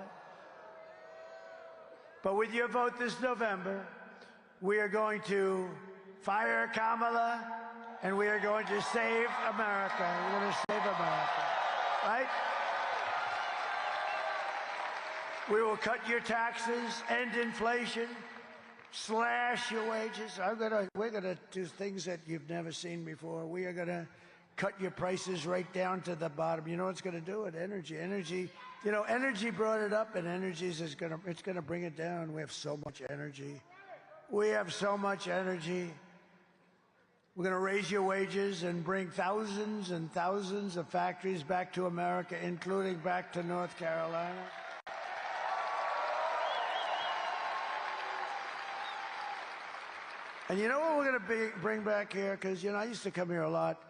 But with your vote this November, we are going to fire Kamala, and we are going to save America. We're going to save America, right? We will cut your taxes, end inflation, slash your wages. We're gonna do things that you've never seen before. We are gonna cut your prices right down to the bottom. You know what's gonna do it? Energy. You know, energy brought it up, and it's gonna bring it down. We have so much energy. We have so much energy. We're gonna raise your wages and bring thousands and thousands of factories back to America, including back to North Carolina. And you know what we're going to bring back here? Because, you know, I used to come here a lot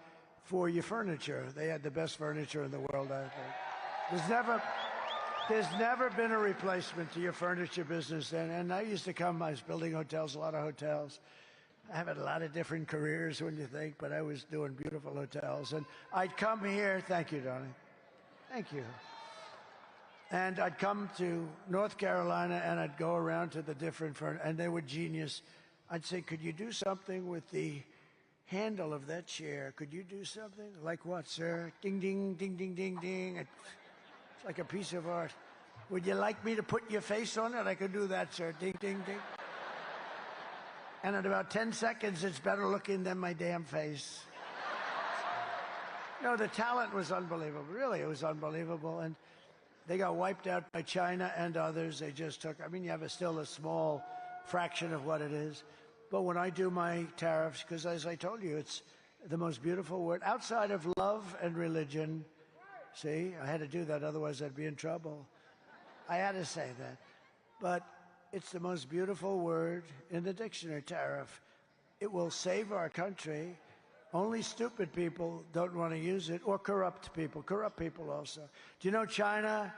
for your furniture. They had the best furniture in the world, I think. There's never been a replacement to your furniture business. And I used to come, I was building hotels, a lot of hotels. I have had a lot of different careers, when you think, but I was doing beautiful hotels. And I'd come here, thank you, darling. Thank you. And I'd come to North Carolina, and I'd go around to the different furniture, and they were genius. I'd say, could you do something with the handle of that chair? Could you do something? Like what, sir? Ding, ding, ding, ding, ding, ding. It's like a piece of art. Would you like me to put your face on it? I could do that, sir. Ding, ding, ding. And in about 10 seconds, it's better looking than my damn face. No, the talent was unbelievable. Really, it was unbelievable. And they got wiped out by China and others. They just took, I mean, you have still a small fraction of what it is. But when I do my tariffs, because as I told you, it's the most beautiful word outside of love and religion. See, I had to do that, otherwise I'd be in trouble. I had to say that. But it's the most beautiful word in the dictionary, tariff. It will save our country. Only stupid people don't want to use it, or corrupt people also. Do you know China,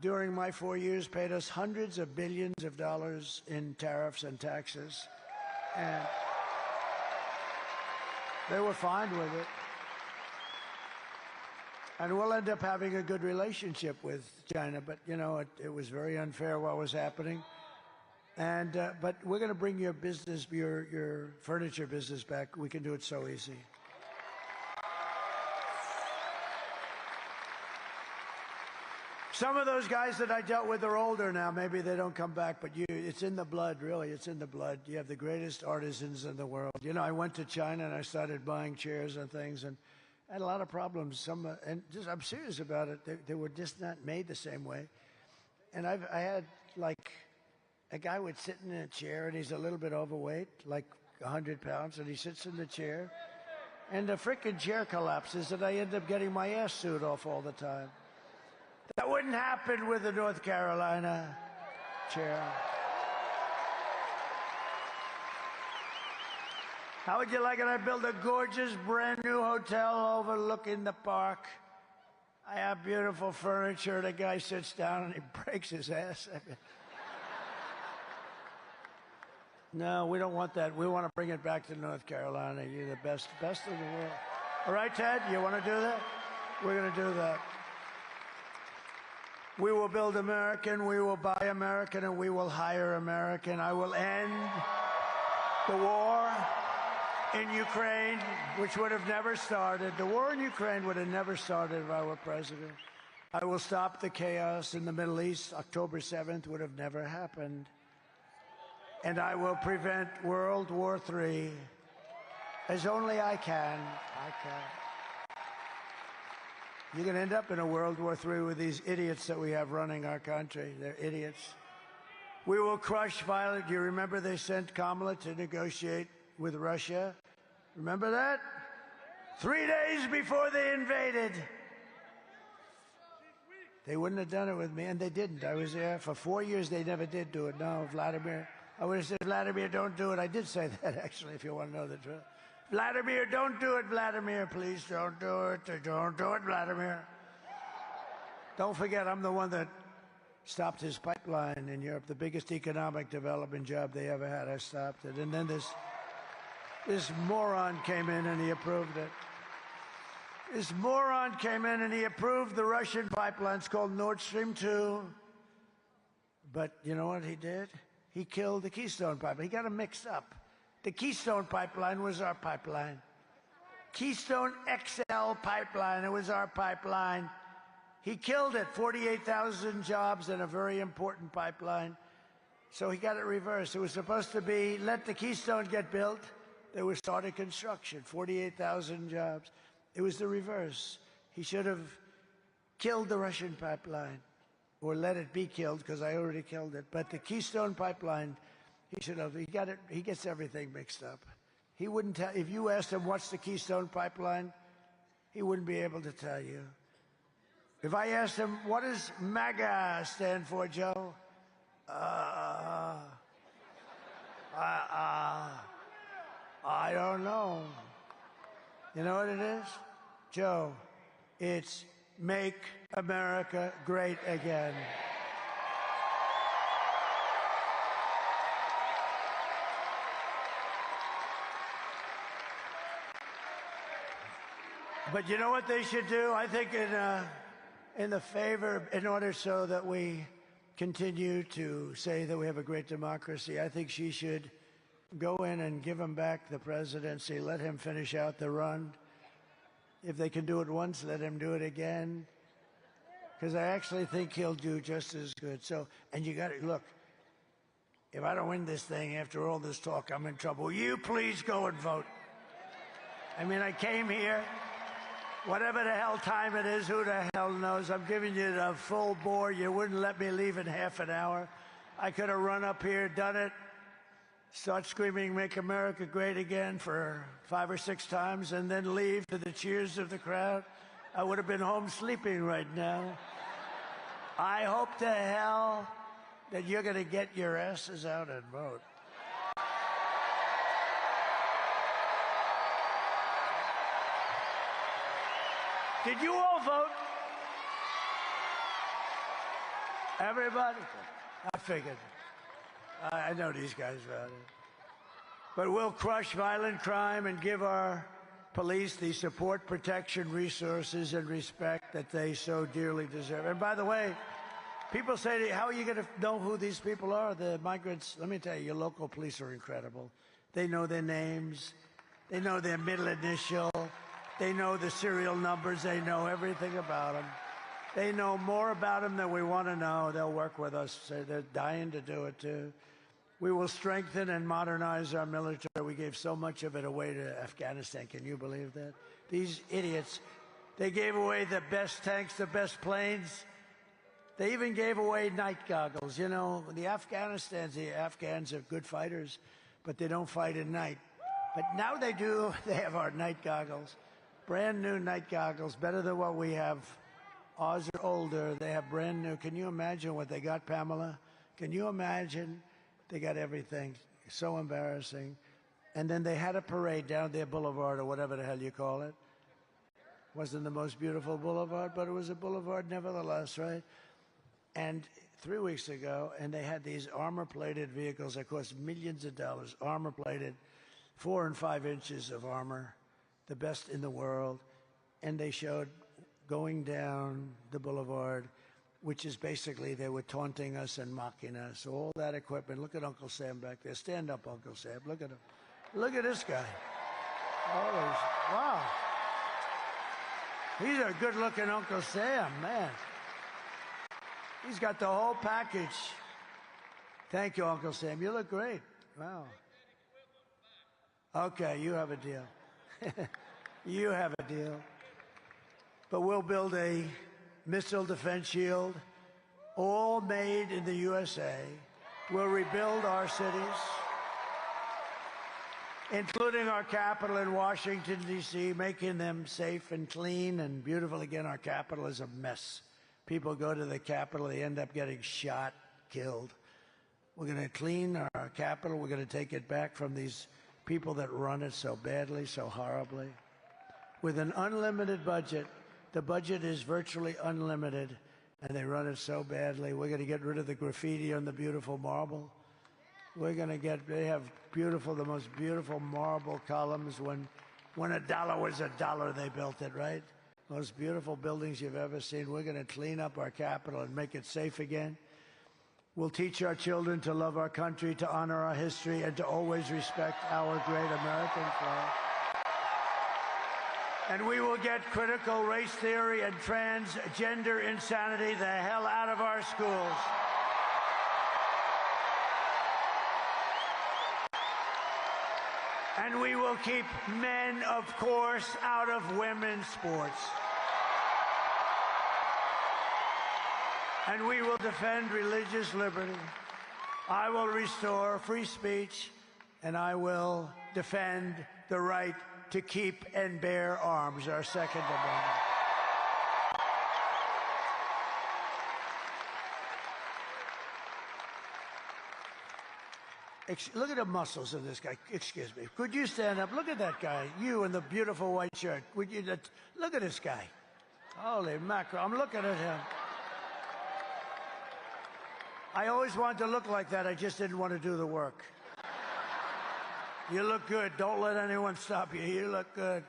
during my 4 years, paid us hundreds of billions of dollars in tariffs and taxes? And they were fine with it. And we'll end up having a good relationship with China, but, you know, it was very unfair what was happening. And but we're going to bring your business, your furniture business back. We can do it so easy. Some of those guys that I dealt with are older now. Maybe they don't come back, but it's in the blood, really. It's in the blood. You have the greatest artisans in the world. You know, I went to China and I started buying chairs and things, and I had a lot of problems. I'm serious about it. They were just not made the same way. And I had, like, a guy would sit in a chair, and he's a little bit overweight, like 100 pounds, and he sits in the chair, and the frickin' chair collapses, and I end up getting my ass suit off all the time. That wouldn't happen with the North Carolina chair. How would you like it? I built a gorgeous brand new hotel overlooking the park. I have beautiful furniture. The guy sits down and he breaks his ass. No, we don't want that. We want to bring it back to North Carolina. You're the best of the world. All right, Ted, you want to do that? We're going to do that. We will build American, we will buy American, and we will hire American. I will end the war in Ukraine, which would have never started. The war in Ukraine would have never started if I were president. I will stop the chaos in the Middle East. October 7th would have never happened. And I will prevent World War III as only I can. You're going to end up in a World War III with these idiots that we have running our country. They're idiots. We will crush violence. Do you remember they sent Kamala to negotiate with Russia? Remember that? 3 days before they invaded. They wouldn't have done it with me, and they didn't. I was there for 4 years. They never did do it. No, Vladimir. I would have said, Vladimir, don't do it. I did say that, actually, if you want to know the truth. Vladimir, don't do it, Vladimir. Please don't do it. Don't do it, Vladimir. Don't forget, I'm the one that stopped his pipeline in Europe, the biggest economic development job they ever had. I stopped it. And then this moron came in and he approved it. This moron came in and he approved the Russian pipeline. It's called Nord Stream 2. But you know what he did? He killed the Keystone pipeline. He got them mixed up. The Keystone pipeline was our pipeline. Keystone XL pipeline, it was our pipeline. He killed it, 48,000 jobs and a very important pipeline. So he got it reversed. It was supposed to be, let the Keystone get built. They were starting construction, 48,000 jobs. It was the reverse. He should have killed the Russian pipeline, or let it be killed, because I already killed it. But the Keystone pipeline, he should have. He got it. He gets everything mixed up. He wouldn't tell. If you asked him what's the Keystone pipeline, he wouldn't be able to tell you. If I asked him what does MAGA stand for, Joe? I don't know. You know what it is, Joe? It's Make America Great Again. But you know what they should do? I think in the favor, in order so that we continue to say that we have a great democracy, I think she should go in and give him back the presidency, let him finish out the run. If they can do it once, let him do it again. Because I actually think he'll do just as good. So, and you got to, look, if I don't win this thing after all this talk, I'm in trouble. Will you please go and vote? I mean, I came here, whatever the hell time it is, who the hell knows? I'm giving you the full bore. You wouldn't let me leave in half an hour. I could have run up here, done it, start screaming, Make America Great Again for 5 or 6 times, and then leave to the cheers of the crowd. I would have been home sleeping right now. I hope to hell that you're going to get your asses out and vote. Did you all vote? Everybody? I figured. I know these guys voted. But we'll crush violent crime and give our police the support, protection, resources, and respect that they so dearly deserve. And by the way, people say to you, how are you going to know who these people are, the migrants? Let me tell you, your local police are incredible. They know their names. They know their middle initial. They know the serial numbers. They know everything about them. They know more about them than we want to know. They'll work with us. They're dying to do it, too. We will strengthen and modernize our military. We gave so much of it away to Afghanistan. Can you believe that? These idiots, they gave away the best tanks, the best planes. They even gave away night goggles. You know, the Afghans are good fighters, but they don't fight at night. But now they have our night goggles, brand new night goggles, better than what we have. Ours are older. They have brand new. Can you imagine what they got, Pamela? Can you imagine? They got everything. So embarrassing. And then they had a parade down their boulevard, or whatever the hell you call it. Wasn't the most beautiful boulevard, but it was a boulevard nevertheless, right? And 3 weeks ago, and they had these armor-plated vehicles that cost millions of dollars, armor-plated, 4 and 5 inches of armor, the best in the world. And they showed going down the boulevard, which is basically they were taunting us and mocking us. All that equipment. Look at Uncle Sam back there. Stand up, Uncle Sam. Look at him. Look at this guy. Wow. He's a good-looking Uncle Sam, man. He's got the whole package. Thank you, Uncle Sam. You look great. Wow. Okay, you have a deal. You have a deal. But we'll build a missile defense shield, all made in the USA. We'll rebuild our cities, including our capital in Washington, D.C., making them safe and clean and beautiful. Again, our capital is a mess. People go to the Capitol, they end up getting shot, killed. We're going to clean our capital. We're going to take it back from these people that run it so badly, so horribly. With an unlimited budget, the budget is virtually unlimited, and they run it so badly. We're going to get rid of the graffiti on the beautiful marble. We're going to they have the most beautiful marble columns. When a dollar was a dollar, they built it, right? Most beautiful buildings you've ever seen. We're going to clean up our capital and make it safe again. We'll teach our children to love our country, to honor our history, and to always respect our great American flag. And we will get critical race theory and transgender insanity the hell out of our schools. And we will keep men, of course, out of women's sports. And we will defend religious liberty. I will restore free speech, and I will defend the right to keep and bear arms, our Second Amendment. Look at the muscles of this guy. Excuse me. Could you stand up? Look at that guy. You in the beautiful white shirt. Would you look at this guy? Holy mackerel. I'm looking at him. I always wanted to look like that. I just didn't want to do the work. You look good. Don't let anyone stop you. You look good.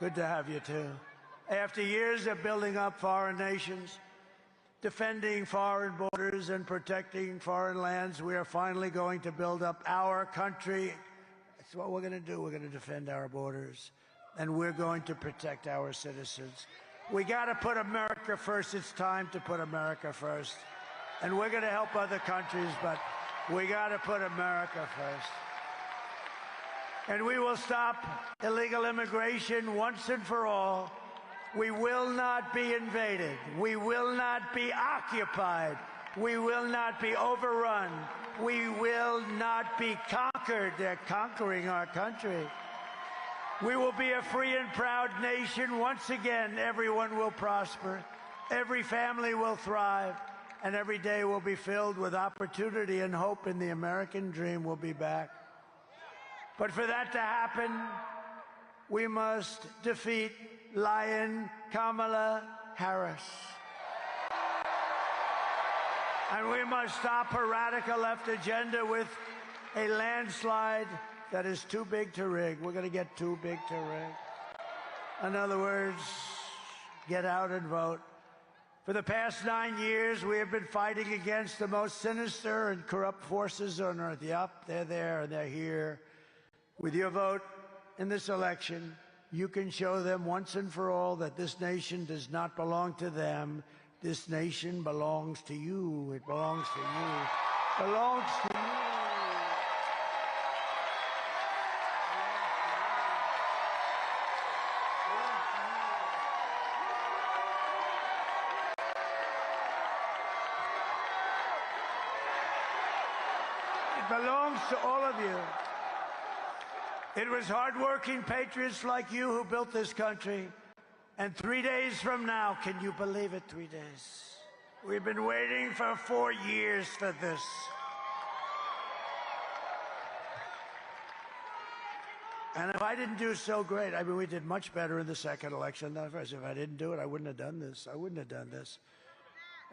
Good to have you, too. After years of building up foreign nations, defending foreign borders and protecting foreign lands, we are finally going to build up our country. That's what we're going to do. We're going to defend our borders, and we're going to protect our citizens. We got to put America first. It's time to put America first. And we're going to help other countries, but we got to put America first. And we will stop illegal immigration once and for all. We will not be invaded. We will not be occupied. We will not be overrun. We will not be conquered. They're conquering our country. We will be a free and proud nation. Once again, everyone will prosper. Every family will thrive. And every day will be filled with opportunity and hope, and the American dream will be back. But for that to happen, we must defeat Lion Kamala Harris. And we must stop her radical left agenda with a landslide that is too big to rig. We're going to get too big to rig. In other words, get out and vote. For the past 9 years, we have been fighting against the most sinister and corrupt forces on earth. Yep, they're there and they're here. With your vote in this election, you can show them once and for all that this nation does not belong to them. This nation belongs to you. It belongs to you. It belongs to you. Belongs to all of you. It was hardworking patriots like you who built this country. And 3 days from now, can you believe it, 3 days? We've been waiting for 4 years for this. And if I didn't do so great, I mean, we did much better in the second election than the first. If I didn't do it, I wouldn't have done this. I wouldn't have done this.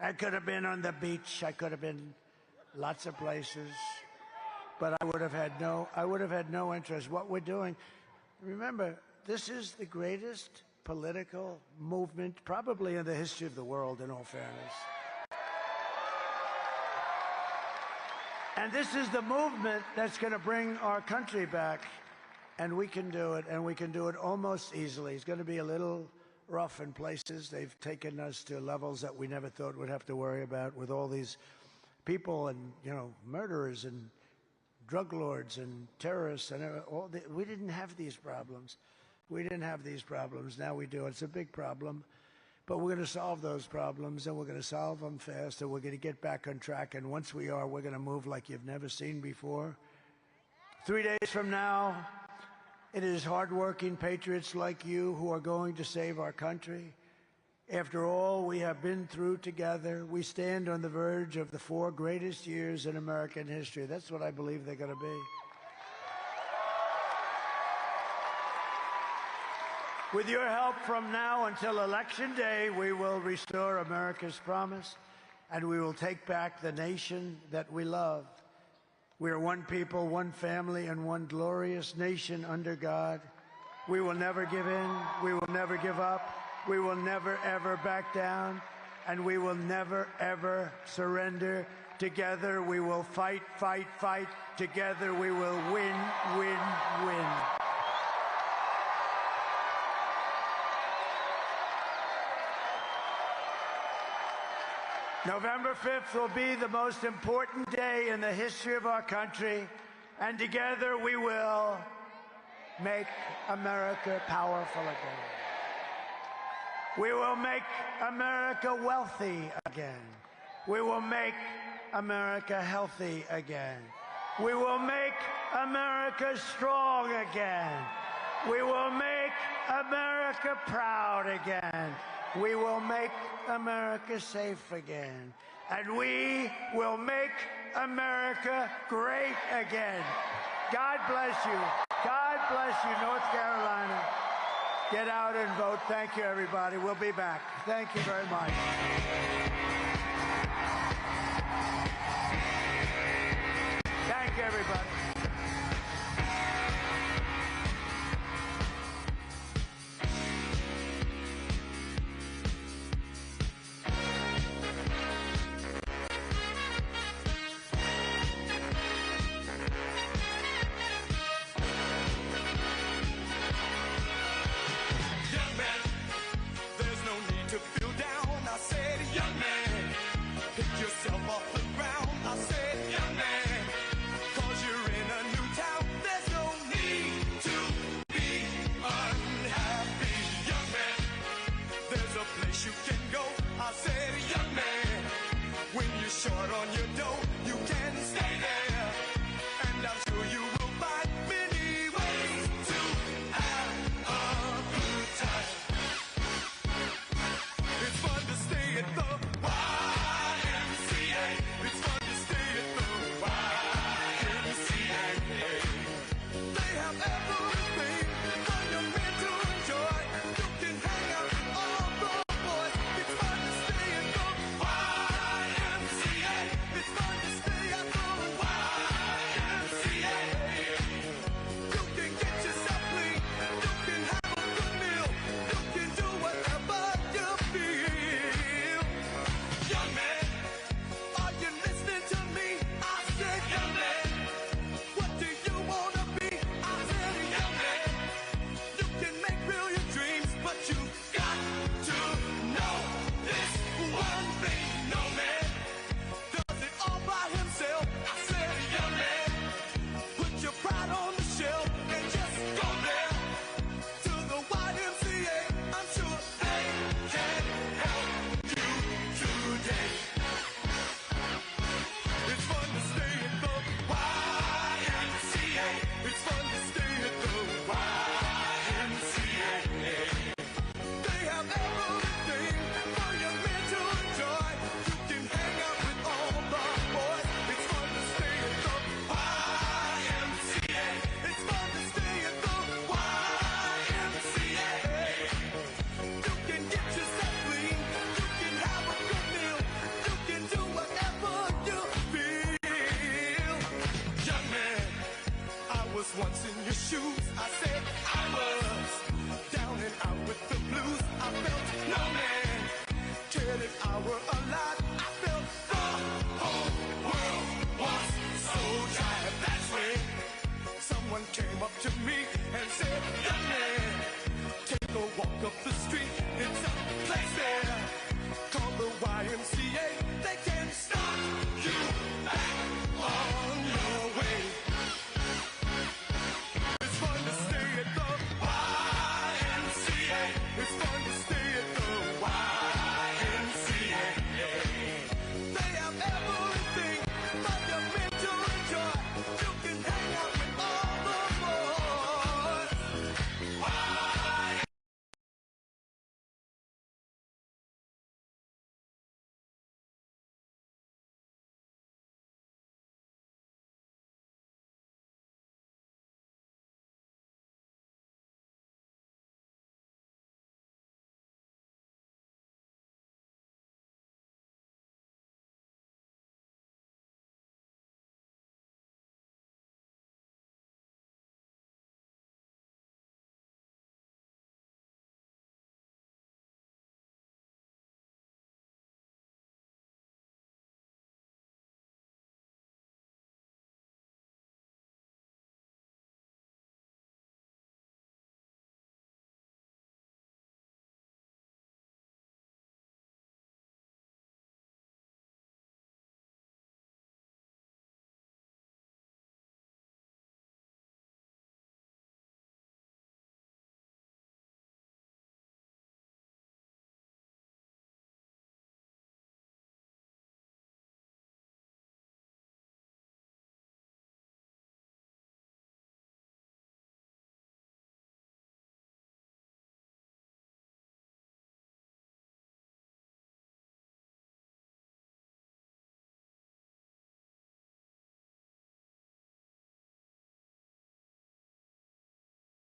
I could have been on the beach. I could have been lots of places. But I would have had no interest. What we're doing, remember, this is the greatest political movement probably in the history of the world, in all fairness. And this is the movement that's going to bring our country back. And we can do it, and we can do it almost easily. It's going to be a little rough in places. They've taken us to levels that we never thought we'd have to worry about with all these people and, you know, murderers and drug lords and terrorists and all. We didn't have these problems. We didn't have these problems. Now we do. It's a big problem. But we're going to solve those problems, and we're going to solve them fast, and we're going to get back on track. And once we are, we're going to move like you've never seen before. 3 days from now, it is hardworking patriots like you who are going to save our country. After all we have been through together, we stand on the verge of the 4 greatest years in American history. That's what I believe they're going to be. With your help from now until Election Day, we will restore America's promise, and we will take back the nation that we love. We are one people, one family, and one glorious nation under God. We will never give in. We will never give up. We will never, ever back down. And we will never, ever surrender. Together we will fight, fight, fight. Together we will win, win, win. November 5th will be the most important day in the history of our country, and together we will make America powerful again. We will make America wealthy again. We will make America healthy again. We will make America strong again. We will make America proud again. We will make America safe again. And we will make America great again. God bless you. God bless you, North Carolina. Get out and vote. Thank you, everybody. We'll be back. Thank you very much. Thank you, everybody. Yourself off the ground. I said, young man, 'cause you're in to me and said, young man, take a walk up the street. It's a place there called the YMCA. They can start you back on your way. It's fun to stay at the YMCA. It's fun to stay